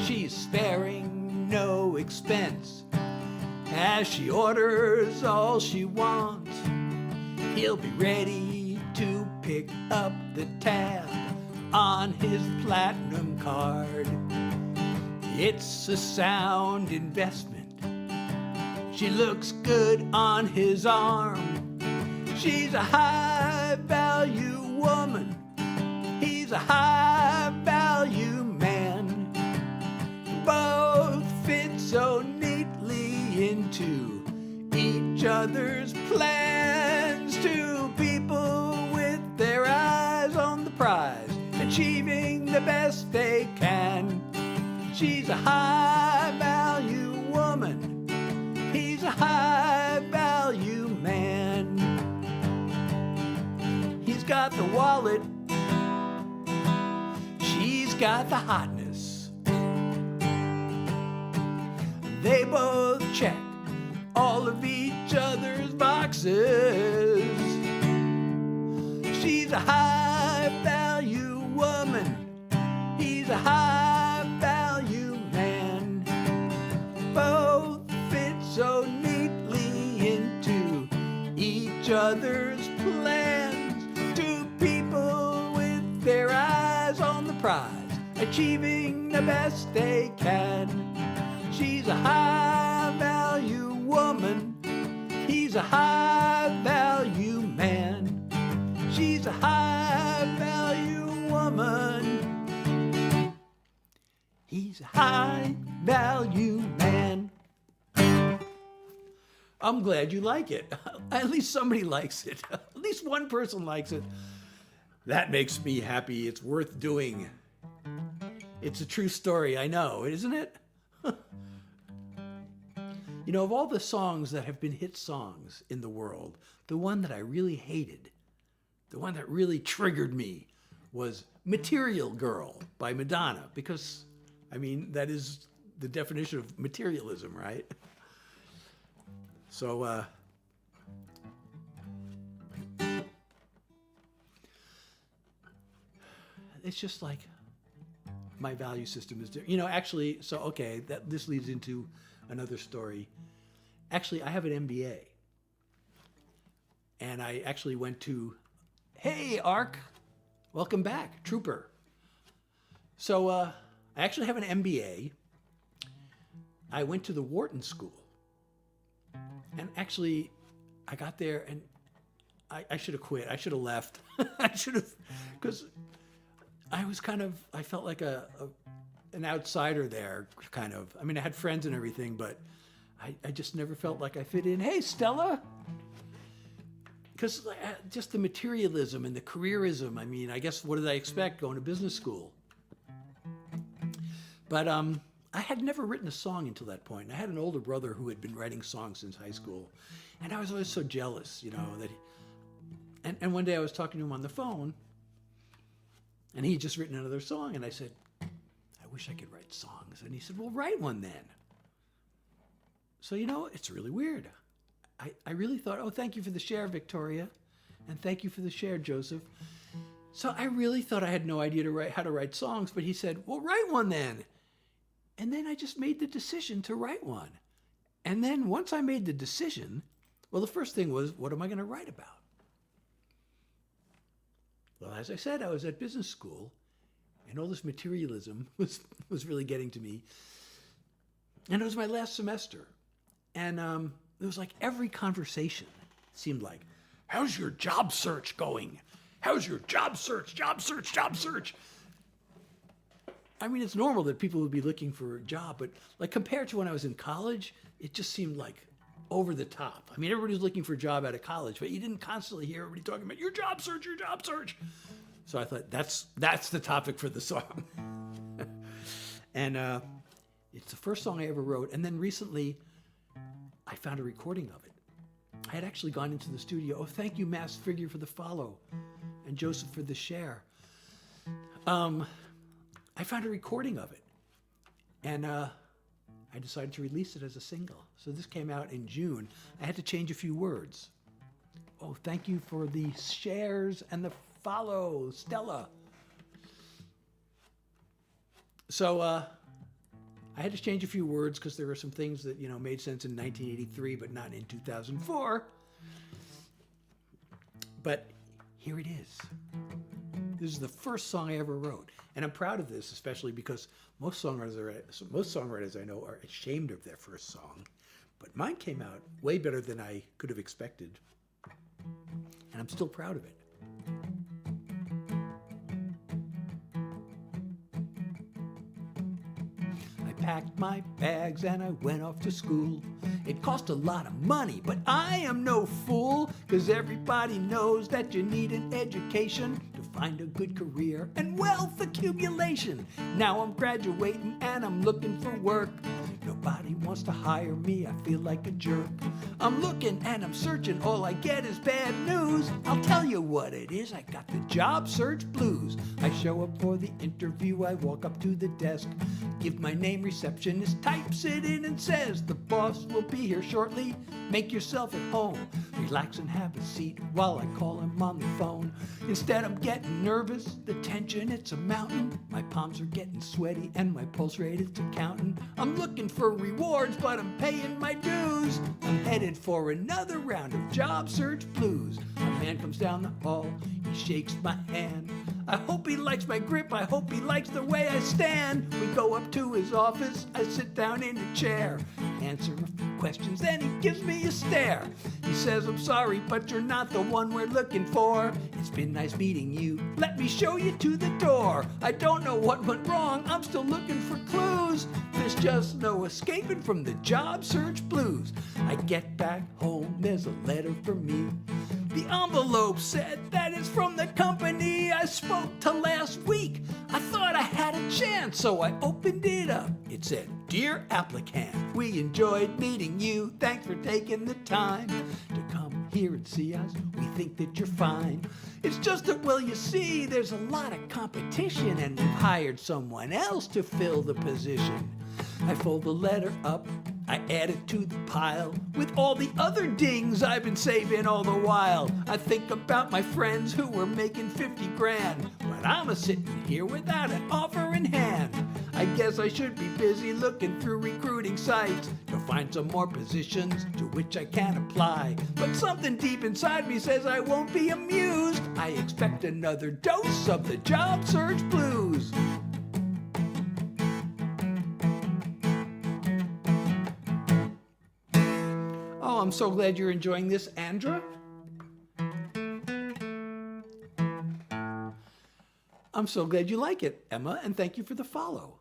She's sparing no expense as she orders all she wants. He'll be ready to pick up the tab on his platinum card. It's a sound investment. She looks good on his arm. She's a high-value woman. He's a high-value man. Both fit so neatly into each other's plans. Two people with their eyes on the prize, achieving the best they can. She's a high-value woman. He's a high-value man. He's got the wallet. She's got the hotness. They both check all of each other's boxes. She's a high-value woman. He's a high-value man. Both fit so neatly into each other's plans. Two people with their eyes on the prize, achieving the best they can. She's a high-value woman. He's a high-value man. She's a high-value woman. He's a high-value man. I'm glad you like it. At least somebody likes it. At least one person likes it. That makes me happy. It's worth doing. It's a true story, I know, isn't it? You know, of all the songs that have been hit songs in the world, the one that I really hated, the one that really triggered me, was Material Girl by Madonna, because, I mean, that is the definition of materialism, right? So, it's just like my value system is different. You know, actually, so, okay, this leads into another story. Actually, I have an MBA. And I actually went to, hey, Ark, welcome back, Trooper. So I actually have an MBA. I went to the Wharton School. And actually, I got there and I should have quit. I should have left. I should have, because I was kind of, I felt like an outsider there, kind of. I mean, I had friends and everything, but I just never felt like I fit in. Hey, Stella! Because just the materialism and the careerism, I mean, I guess, what did I expect going to business school? But I had never written a song until that point. And I had an older brother who had been writing songs since high school. And I was always so jealous, you know, that and one day I was talking to him on the phone, and he had just written another song, and I said, I wish I could write songs. And he said, well, write one then. So, you know, it's really weird. I really thought, oh, thank you for the share, Victoria. And thank you for the share, Joseph. So I really thought I had no idea how to write songs, but he said, well, write one then. And then I just made the decision to write one. And then once I made the decision, well, the first thing was, what am I going to write about? Well, as I said, I was at business school, and all this materialism was really getting to me. And it was my last semester. And it was like every conversation seemed like, how's your job search going? How's your job search, job search, job search? I mean, it's normal that people would be looking for a job, but like compared to when I was in college, it just seemed like over the top. I mean, everybody was looking for a job out of college, but you didn't constantly hear everybody talking about your job search, your job search. So I thought that's the topic for the song. And it's the first song I ever wrote. And then recently, I found a recording of it. I had actually gone into the studio. Oh, thank you, Masked Figure, for the follow, and Joseph for the share. I found a recording of it, and I decided to release it as a single. So this came out in June. I had to change a few words. Oh, thank you for the shares and the follow, Stella. So I had to change a few words because there were some things that, made sense in 1983, but not in 2004. But here it is. This is the first song I ever wrote. And I'm proud of this, especially because most songwriters I know are ashamed of their first song. But mine came out way better than I could have expected. And I'm still proud of it. I packed my bags and I went off to school. It cost a lot of money, but I am no fool, 'cause everybody knows that you need an education to find a good career and wealth accumulation. Now I'm graduating and I'm looking for work. Nobody wants to hire me, I feel like a jerk. I'm looking and I'm searching, all I get is bad news. I'll tell you what it is, I got the job search blues. I show up for the interview, I walk up to the desk, give my name, receptionist types it in and says, the boss will be here shortly, make yourself at home. Relax and have a seat while I call him on the phone. Instead I'm getting nervous, the tension it's a mountain. My palms are getting sweaty and my pulse rate it's a counting. I'm looking for rewards, but I'm paying my dues. I'm headed for another round of job search blues. A man comes down the hall, he shakes my hand. I hope he likes my grip, I hope he likes the way I stand. We go up to his office, I sit down in a chair, answer a few questions, then he gives me a stare. He says, I'm sorry, but you're not the one we're looking for. It's been nice meeting you, let me show you to the door. I don't know what went wrong, I'm still looking for clues. There's just no escaping from the job search blues. I get back home, there's a letter for me. The envelope said that it's from the company I spoke to last week. I thought I had a chance, so I opened it up. It said, Dear applicant, we enjoyed meeting you. Thanks for taking the time to come here and see us. We think that you're fine. It's just that, well, you see, there's a lot of competition and we've hired someone else to fill the position. I fold the letter up, I add it to the pile with all the other dings I've been saving all the while. I think about my friends who were making 50 grand, but I'm a-sitting here without an offer in hand. I guess I should be busy looking through recruiting sites to find some more positions to which I can apply. But something deep inside me says I won't be amused. I expect another dose of the job search blues. Oh, I'm so glad you're enjoying this, Andra. I'm so glad you like it, Emma, and thank you for the follow.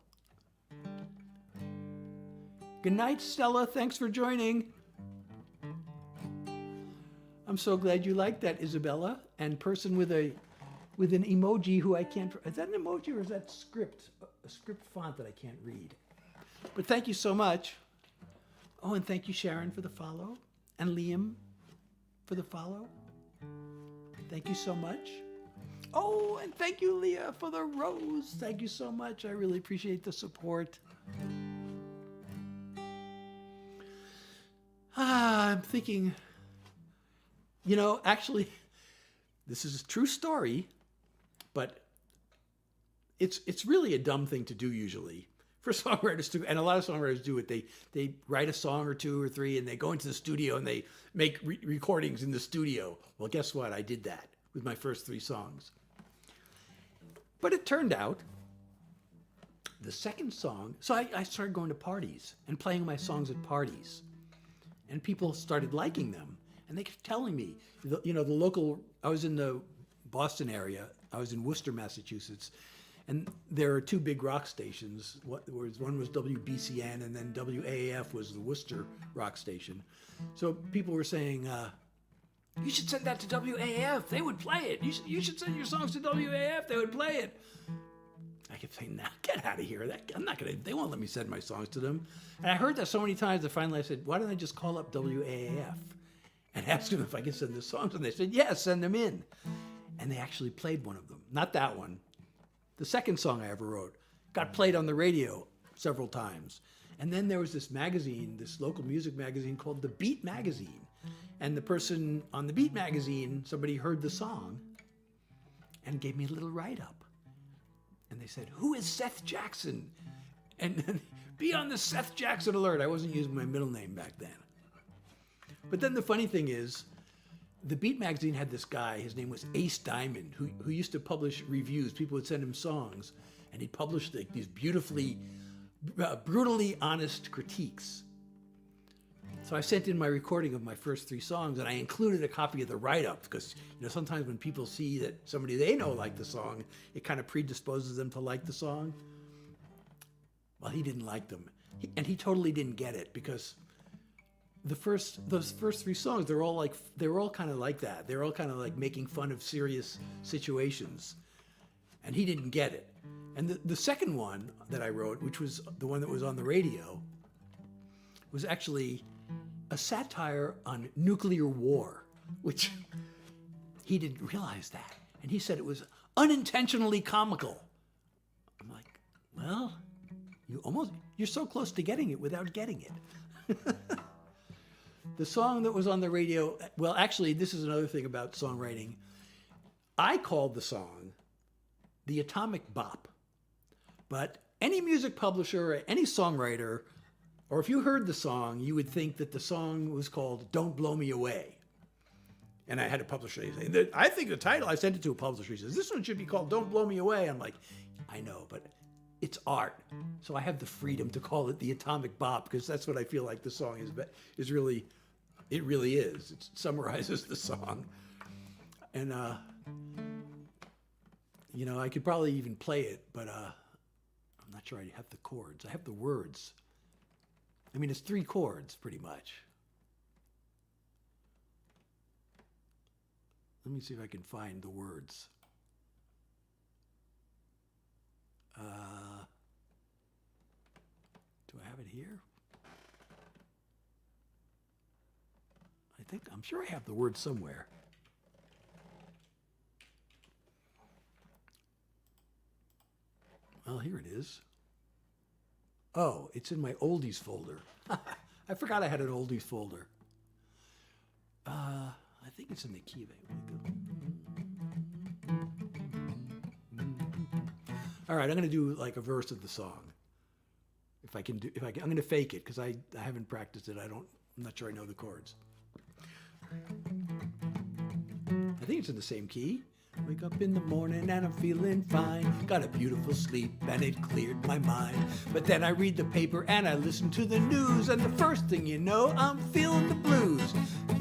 Good night, Stella. Thanks for joining. I'm so glad you like that, Isabella. And person with an emoji who I can't... Is that an emoji or is that script? A script font that I can't read. But thank you so much. Oh, and thank you, Sharon, for the follow. And Liam for the follow. Thank you so much. Oh, and thank you, Leah, for the rose. Thank you so much. I really appreciate the support. I'm thinking, actually, this is a true story, But it's really a dumb thing to do usually for songwriters to, and a lot of songwriters do it. They write a song or two or three and they go into the studio and they make recordings in the studio. Well, guess what? I did that with my first 3 songs. But it turned out the second song, so I started going to parties and playing my songs at parties. And people started liking them. And they kept telling me, the local, I was in the Boston area. I was in Worcester, Massachusetts. And there are 2 big rock stations. One was WBCN and then WAAF was the Worcester rock station. So people were saying, you should send that to WAAF. They would play it. You should send your songs to WAAF. They would play it. I kept saying, nah, get out of here. I'm not going to, they won't let me send my songs to them. And I heard that so many times that finally I said, why don't I just call up WAAF and ask them if I can send the songs? And they said, yes, send them in. And they actually played one of them. Not that one. The second song I ever wrote got played on the radio several times. And then there was this magazine, this local music magazine called The Beat Magazine. And the person on The Beat Magazine, somebody heard the song and gave me a little write-up. And they said, who is Seth Jackson? And be on the Seth Jackson alert. I wasn't using my middle name back then. But then the funny thing is, the Beat Magazine had this guy, his name was Ace Diamond, who used to publish reviews. People would send him songs, and he'd publish these beautifully, brutally honest critiques. So I sent in my recording of my first 3 songs, and I included a copy of the write-up, because sometimes when people see that somebody they know liked the song, it kind of predisposes them to like the song. Well, he didn't like them, and he totally didn't get it, because those first 3 songs, they were all kind of like that. They're all kind of like making fun of serious situations, and he didn't get it. And the second one that I wrote, which was the one that was on the radio, was actually a satire on nuclear war, which he didn't realize that. And he said it was unintentionally comical. I'm like, well, you're so close to getting it without getting it. The song that was on the radio, well, actually, this is another thing about songwriting. I called the song the Atomic Bop. But any music publisher, or any songwriter, or if you heard the song, you would think that the song was called Don't Blow Me Away. And I had a publisher say, I think the title, I sent it to a publisher, he says, this one should be called Don't Blow Me Away. I'm like, I know, but it's art. So I have the freedom to call it the Atomic Bop, because that's what I feel like the song is really, it really is. It summarizes the song. And, I could probably even play it, but I'm not sure I have the chords. I have the words. I mean, it's 3 chords, pretty much. Let me see if I can find the words. Do I have it here? I'm sure I have the words somewhere. Well, here it is. Oh, it's in my oldies folder. I forgot I had an oldies folder. I think it's in the key. All right, I'm going to do like a verse of the song. I'm going to fake it because I haven't practiced it. I'm not sure I know the chords. I think it's in the same key. Wake up in the morning and I'm feeling fine. Got a beautiful sleep and it cleared my mind. But then I read the paper and I listen to the news, and the first thing you know, I'm feeling the blues.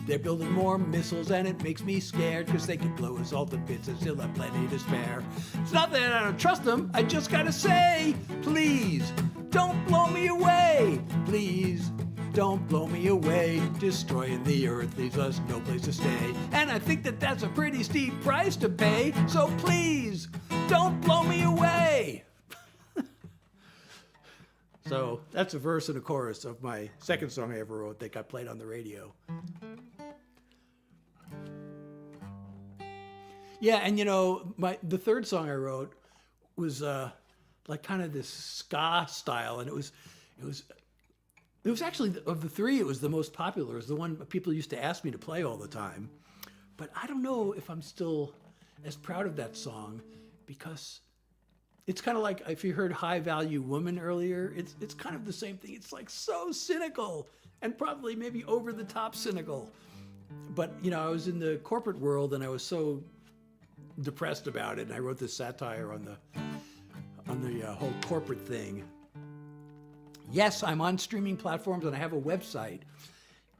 They're building more missiles and it makes me scared, because they could blow us all to bits and still have plenty to spare. It's not that I don't trust them, I just gotta say, please, don't blow me away. Please, don't blow me away. Destroying the earth leaves us no place to stay. And I think that that's a pretty steep price to pay. So please, don't blow me away. So that's a verse and a chorus of my second song I ever wrote that got played on the radio. Yeah, and the third song I wrote was like kind of this ska style, and it was actually, of the 3, it was the most popular. It was the one people used to ask me to play all the time. But I don't know if I'm still as proud of that song, because it's kind of like, if you heard High Value Woman earlier, it's kind of the same thing. It's like so cynical and probably maybe over the top cynical. But, you know, I was in the corporate world and I was so depressed about it. And I wrote this satire on the whole corporate thing. Yes, I'm on streaming platforms and I have a website.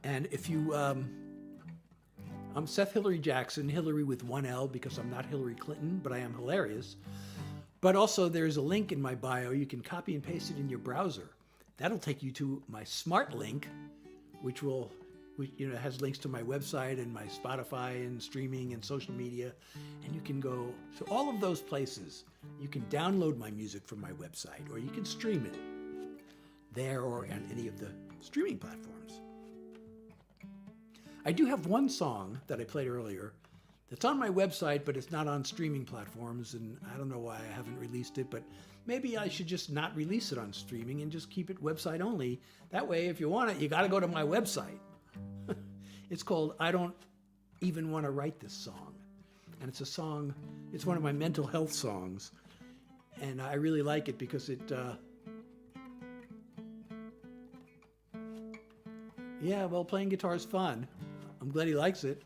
And if you, I'm Seth Hillary Jackson, Hillary with one L because I'm not Hillary Clinton, but I am hilarious. But also there's a link in my bio. You can copy and paste it in your browser. That'll take you to my smart link, which has links to my website and my Spotify and streaming and social media. And you can go to all of those places. You can download my music from my website, or you can stream it there or on any of the streaming platforms. I do have one song that I played earlier that's on my website, but it's not on streaming platforms, and I don't know why I haven't released it, but maybe I should just not release it on streaming and just keep it website only. That way, if you want it, you got to go to my website. It's called I Don't Even Want to Write This Song. And it's a song, it's one of my mental health songs. And I really like it because it, yeah, well, playing guitar is fun. I'm glad he likes it.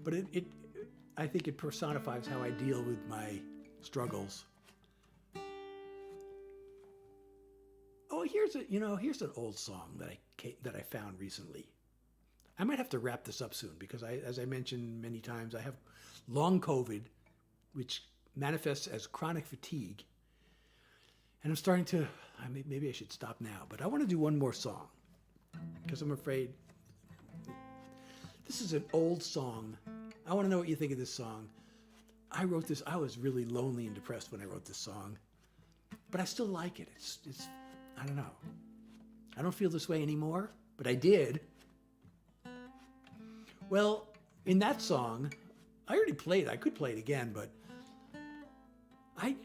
But I think it personifies how I deal with my struggles. Oh, here's an old song that I found recently. I might have to wrap this up soon because as I mentioned many times, I have long COVID, which manifests as chronic fatigue. And I'm starting to, maybe I should stop now, but I want to do one more song because I'm afraid this is an old song. I want to know what you think of this song. I wrote this, I was really lonely and depressed when I wrote this song, but I still like it. It's I don't know. I don't feel this way anymore, but I did. Well, in that song, I already played it. I could play it again, but I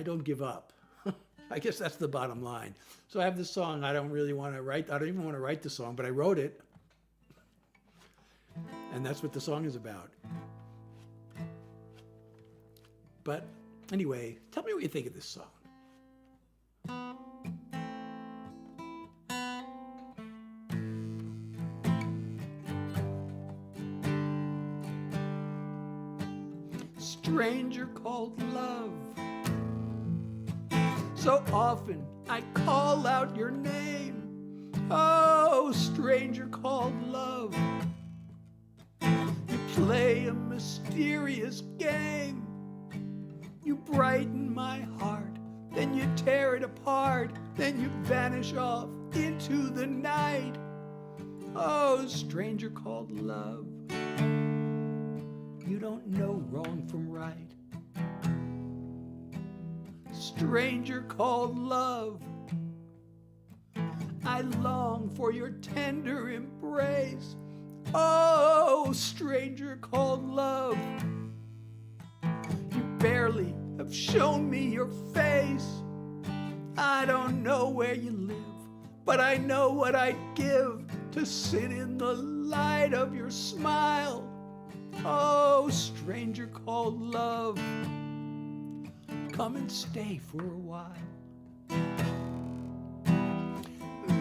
don't give up. I guess that's the bottom line. So I have this song I don't even want to write the song, but I wrote it. And that's what the song is about. But anyway, tell me what you think of this song. Stranger called love. So often I call out your name. Oh, stranger called love. You play a mysterious game. You brighten my heart, then you tear it apart, then you vanish off into the night. Oh, stranger called love. You don't know wrong from right. Stranger called love. I long for your tender embrace. Oh, stranger called love. You barely have shown me your face. I don't know where you live, but I know what I'd give to sit in the light of your smile. Oh, stranger called love, come and stay for a while.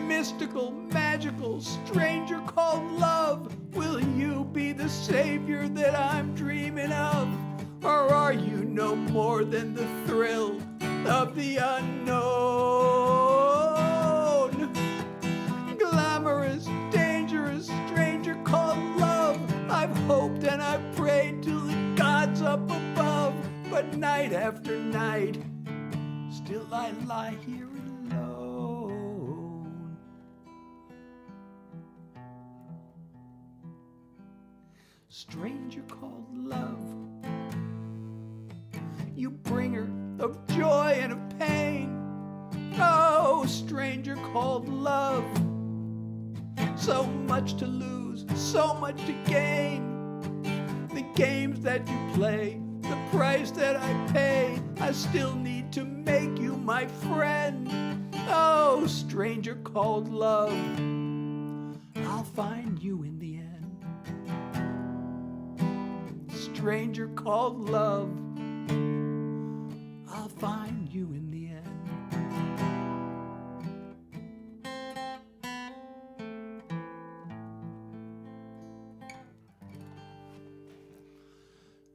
Mystical, magical, stranger called love, will you be the savior that I'm dreaming of? Or are you no more than the thrill of the unknown? Glamorous, dangerous, stranger called love, I've hoped and I've prayed to the gods up above, but night after night, still I lie here alone. Stranger called love, you bringer of joy and of pain. Oh, stranger called love, so much to lose, so much to gain. The games that you play, the price that I pay, I still need to make you my friend. Oh, stranger called love, I'll find you in the end. stranger called love. I'll find you in the end.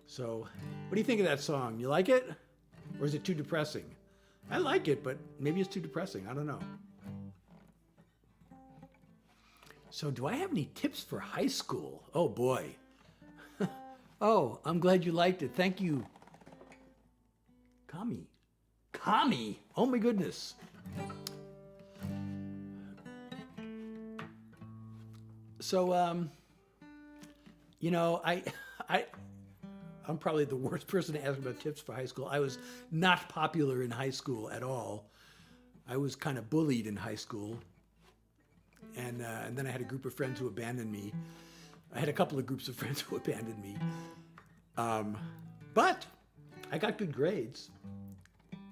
So, what do you think of that song? You like it? Or is it too depressing? I like it, but maybe it's too depressing. I don't know. So, do I have any tips for high school? Oh, boy. Oh, I'm glad you liked it. Thank you. Kami. Kami? Oh, my goodness. So, you know, I'm probably the worst person to ask about tips for high school. I was not popular in high school at all. I was kind of bullied in high school. And then I had a group of friends who abandoned me. I had a couple of groups of friends who abandoned me. But I got good grades.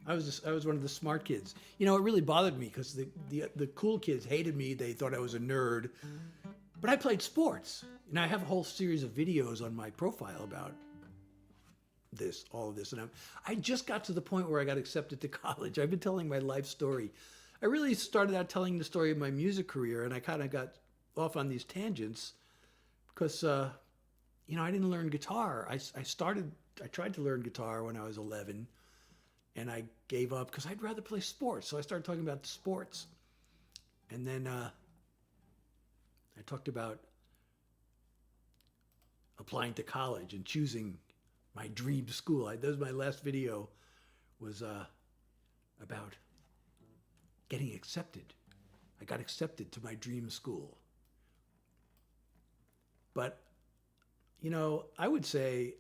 I was one of the smart kids. You know, it really bothered me because the cool kids hated me. They thought I was a nerd. But I played sports. And I have a whole series of videos on my profile about all of this. And I just got to the point where I got accepted to college. I've been telling my life story. I really started out telling the story of my music career, and I kind of got off on these tangents because, you know, I didn't learn guitar. I tried to learn guitar when I was 11, and I gave up because I'd rather play sports. So I started talking about the sports. And then I talked about applying to college and choosing my dream school. That was my last video, was about getting accepted. I got accepted to my dream school. But, you know, I would say,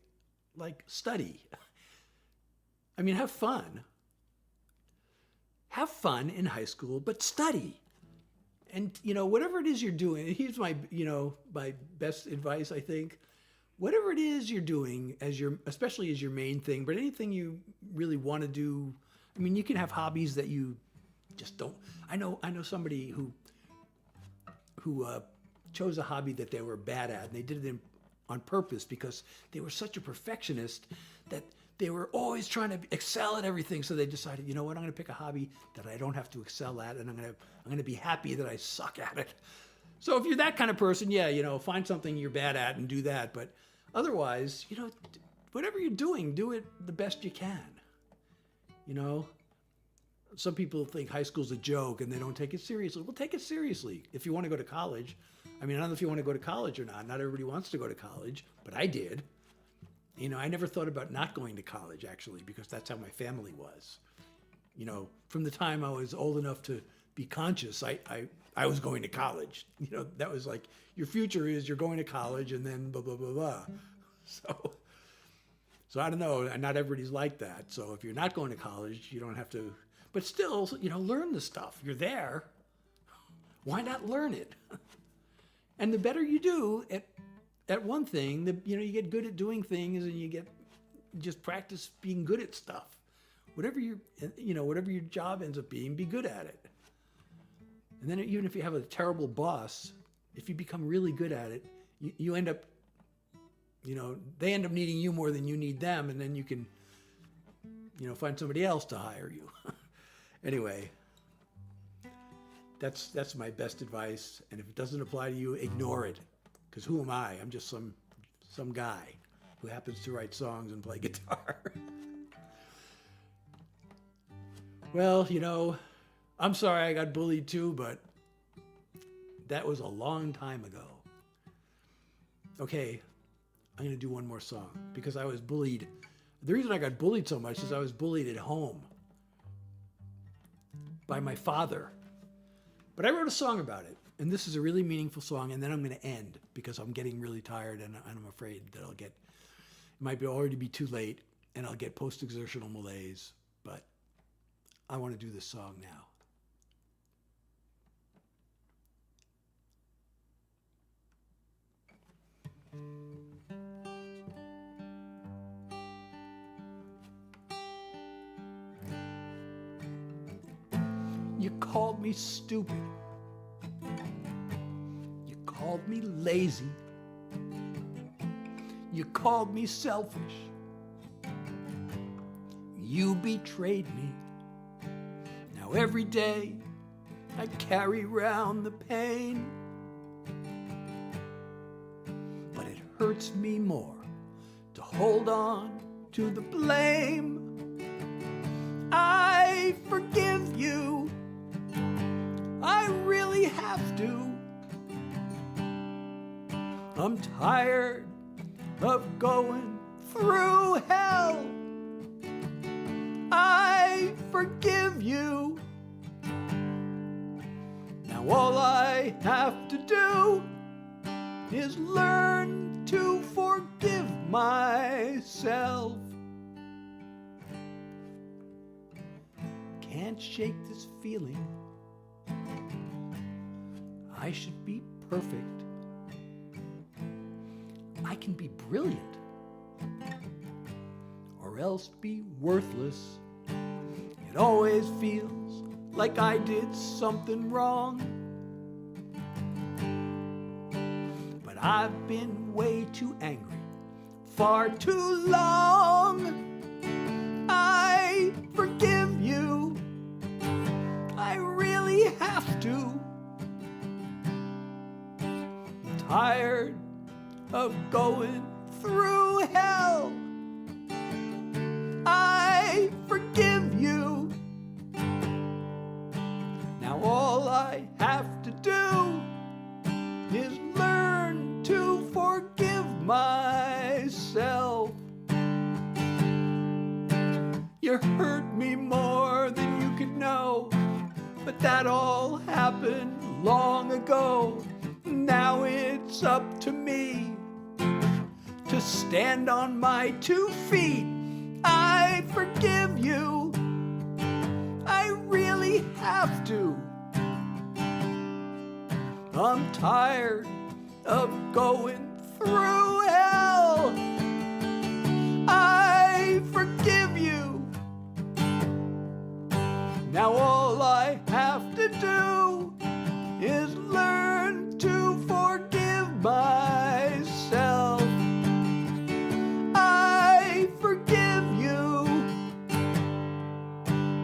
like, study. I mean, have fun. Have fun in high school, but study. And, you know, whatever it is you're doing, here's my, you know, my best advice, I think. Whatever it is you're doing especially as your main thing, but anything you really want to do, I mean, you can have hobbies that you just don't. I know somebody who chose a hobby that they were bad at, and they did it on purpose because they were such a perfectionist that they were always trying to excel at everything. So they decided, you know what, I'm going to pick a hobby that I don't have to excel at, and I'm going to be happy that I suck at it. So if you're that kind of person, yeah, you know, find something you're bad at and do that. But otherwise, you know, whatever you're doing, do it the best you can. You know, some people think high school's a joke and they don't take it seriously. Well, take it seriously. If you want to go to college, I mean, I don't know if you want to go to college or not. Not everybody wants to go to college, but I did. You know, I never thought about not going to college, actually, because that's how my family was. You know, from the time I was old enough to be conscious, I was going to college. You know, that was like, your future is you're going to college and then blah, blah, blah, blah. So I don't know, not everybody's like that. So if you're not going to college, you don't have to, but still, you know, learn the stuff. You're there. Why not learn it? And the better you do at one thing, you know, you get good at doing things, and you just practice being good at stuff. Whatever whatever your job ends up being, be good at it. And then even if you have a terrible boss, if you become really good at it, you end up, you know, they end up needing you more than you need them, and then you can, you know, find somebody else to hire you. Anyway, that's my best advice. And if it doesn't apply to you, ignore it. Because who am I? I'm just some guy who happens to write songs and play guitar. Well, you know, I'm sorry I got bullied too, but that was a long time ago. Okay, I'm going to do one more song because I was bullied. The reason I got bullied so much is I was bullied at home by my father. But I wrote a song about it, and this is a really meaningful song, and then I'm going to end because I'm getting really tired, and I'm afraid that it might already be too late, and I'll get post-exertional malaise, but I want to do this song now. You called me stupid. You called me lazy. You called me selfish. You betrayed me. Now every day I carry round the pain. But it hurts me more to hold on to the blame. I forgive you. I really have to. I'm tired of going through hell. I forgive you. Now all I have to do is learn to forgive myself. Can't shake this feeling. I should be perfect. I can be brilliant, or else be worthless. It always feels like I did something wrong. But I've been way too angry, far too long. I forgive you. I really have to. I'm tired of going through hell. I forgive you. Now all I have to do is learn to forgive myself. You hurt me more than you could know, but that all happened long ago. Now it's up to me to stand on my 2 feet. I forgive you. I really have to. I'm tired of going through hell. I forgive you. Now all I have to do is learn to forgive myself. I forgive you.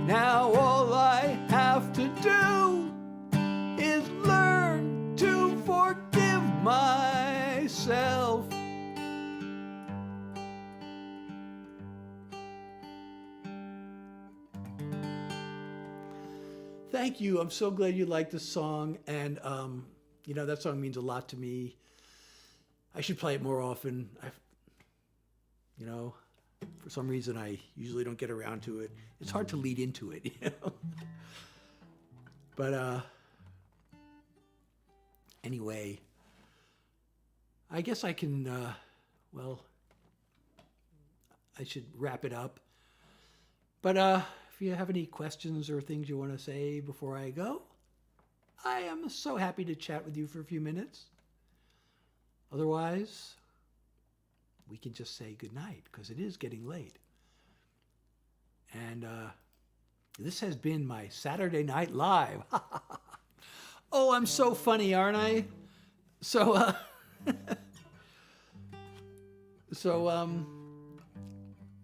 Now all I have to do is learn to forgive myself. Thank you. I'm so glad you liked the song. And, you know, that song means a lot to me. I should play it more often. You know, for some reason, I usually don't get around to it. It's hard to lead into it, you know. But anyway, I guess I can, well, I should wrap it up. But if you have any questions or things you want to say before I go, I am so happy to chat with you for a few minutes. Otherwise, we can just say goodnight because it is getting late. And this has been my Saturday Night Live. Oh, I'm so funny, aren't I? So,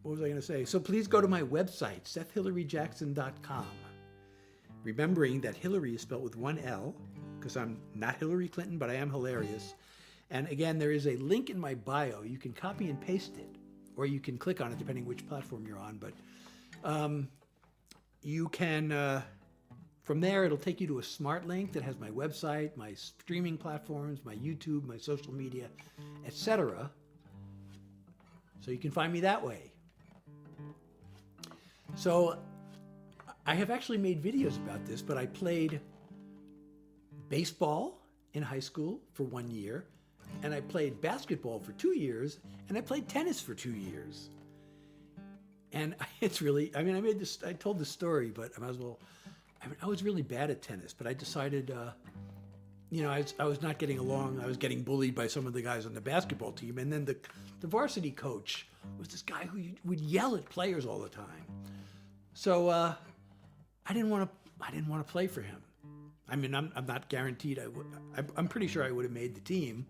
what was I going to say? So please go to my website, SethHillaryJackson.com. Remembering that Hillary is spelled with 1 L, because I'm not Hillary Clinton, but I am hilarious. And again, there is a link in my bio. You can copy and paste it, or you can click on it, depending which platform you're on. But you can, from there, it'll take you to a smart link that has my website, my streaming platforms, my YouTube, my social media, etc. So you can find me that way. So I have actually made videos about this, but I played baseball in high school for 1 year, and I played basketball for 2 years, and I played tennis for 2 years. And it's really, I mean, I told the story, but I might as well, I was really bad at tennis, but I decided, you know, I was not getting along. I was getting bullied by some of the guys on the basketball team, and then the varsity coach was this guy who would yell at players all the time. So I didn't want to play for him. I mean, I'm not guaranteed I would. I'm pretty sure I would have made the team,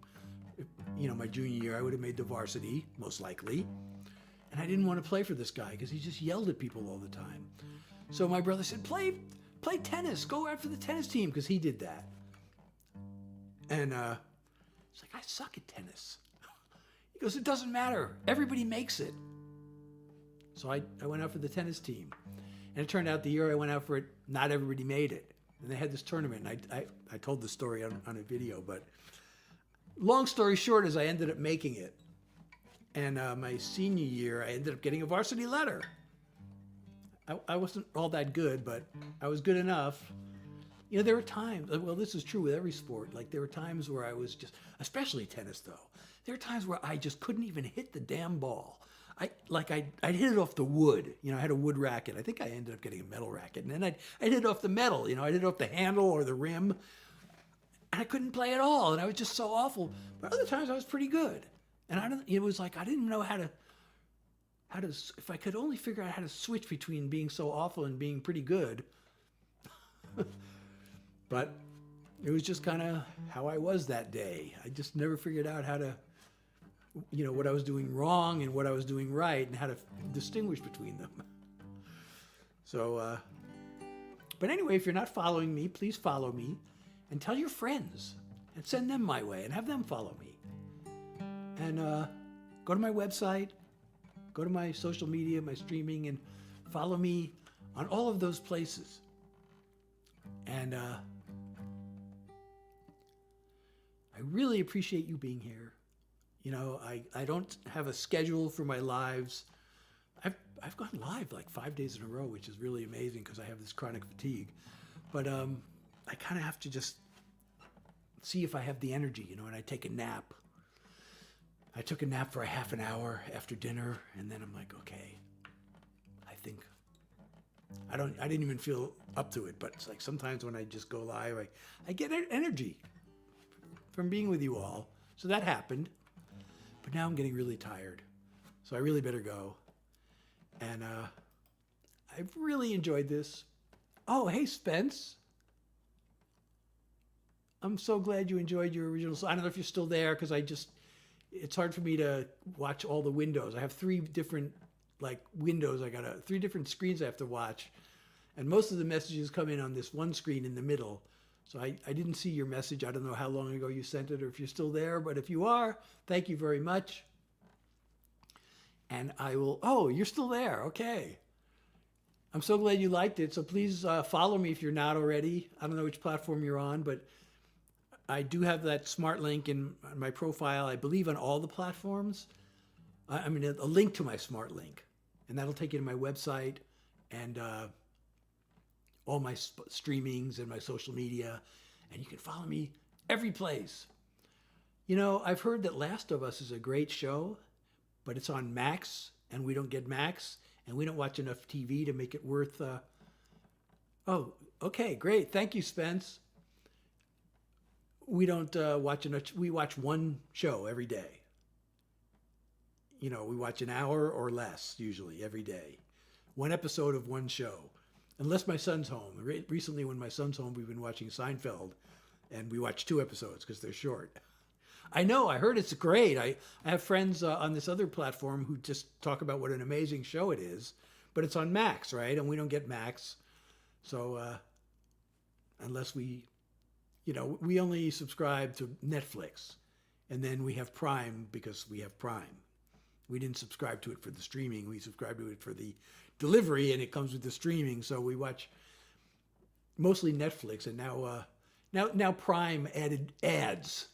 my junior year, I would have made the varsity, most likely. And I didn't want to play for this guy because he just yelled at people all the time. So my brother said, play tennis. Go out for the tennis team, because he did that. And he's like, I suck at tennis. He goes, it doesn't matter. Everybody makes it. So I went out for the tennis team. And it turned out the year I went out for it, not everybody made it. And they had this tournament. And I told the story on a video. But long story short is I ended up making it. And my senior year, I ended up getting a varsity letter. I wasn't all that good, but I was good enough. There were times, well, this is true with every sport. Like, there were times where I was just, especially tennis though, there were times where I just couldn't even hit the damn ball. I'd hit it off the wood. I had a wood racket. I think I ended up getting a metal racket. And then I'd hit it off the metal. I'd hit it off the handle or the rim. And I couldn't play at all. And I was just so awful. But other times I was pretty good. And it was like, I didn't know how to, if I could only figure out how to switch between being so awful and being pretty good. But it was just kind of how I was that day. I just never figured out how to, what I was doing wrong and what I was doing right and how to distinguish between them. So, but anyway, if you're not following me, please follow me and tell your friends and send them my way and have them follow me. And go to my website, go to my social media, my streaming, and follow me on all of those places. And I really appreciate you being here. I don't have a schedule for my lives. I've gone live like 5 days in a row, which is really amazing because I have this chronic fatigue. But I kind of have to just see if I have the energy, and I take a nap. I took a nap for a half an hour after dinner, and then I'm like, okay, I think I didn't even feel up to it, but it's like sometimes when I just go live, I get energy from being with you all. So that happened. But now I'm getting really tired. So I really better go. And I've really enjoyed this. Oh, hey, Spence. I'm so glad you enjoyed your original song. I don't know if you're still there, because it's hard for me to watch all the windows. I have 3 different windows. I got 3 different screens I have to watch. And most of the messages come in on this one screen in the middle. So I didn't see your message. I don't know how long ago you sent it or if you're still there. But if you are, thank you very much. And I will, oh, you're still there. Okay. I'm so glad you liked it. So please follow me if you're not already. I don't know which platform you're on, but I do have that smart link in my profile, I believe on all the platforms. I mean, a link to my smart link. And that'll take you to my website and all my streamings and my social media. And you can follow me every place. I've heard that Last of Us is a great show, but it's on Max, and we don't get Max, and we don't watch enough TV to make it worth... Oh, okay, great. Thank you, Spence. We don't watch enough... We watch one show every day. We watch an hour or less, usually, every day. One episode of one show. Unless my son's home. Recently, when my son's home, we've been watching Seinfeld, and we watch 2 episodes because they're short. I know, I heard it's great. I have friends on this other platform who just talk about what an amazing show it is, but it's on Max, right? And we don't get Max. So unless we only subscribe to Netflix, and then we have Prime because we have Prime. We didn't subscribe to it for the streaming. We subscribed to it for the delivery, and it comes with the streaming. So we watch mostly Netflix, and now Prime added ads.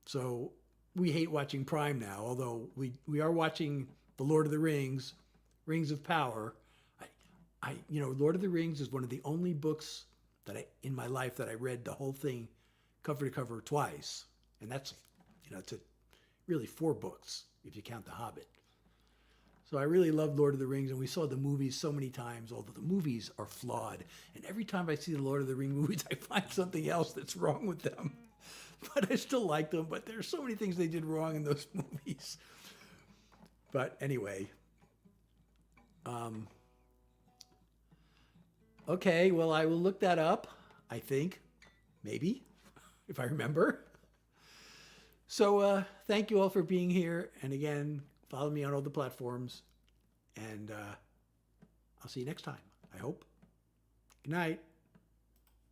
So we hate watching Prime now, although we are watching The Lord of the Rings, Rings of Power. Lord of the Rings is one of the only books in my life that I read the whole thing cover to cover twice. And that's, it's really 4 books if you count The Hobbit. So I really love Lord of the Rings, and we saw the movies so many times, although the movies are flawed. And every time I see the Lord of the Rings movies, I find something else that's wrong with them. But I still like them, but there's so many things they did wrong in those movies. But anyway. Okay, well, I will look that up, I think. Maybe, if I remember. So thank you all for being here. And again, follow me on all the platforms. And I'll see you next time, I hope. Good night.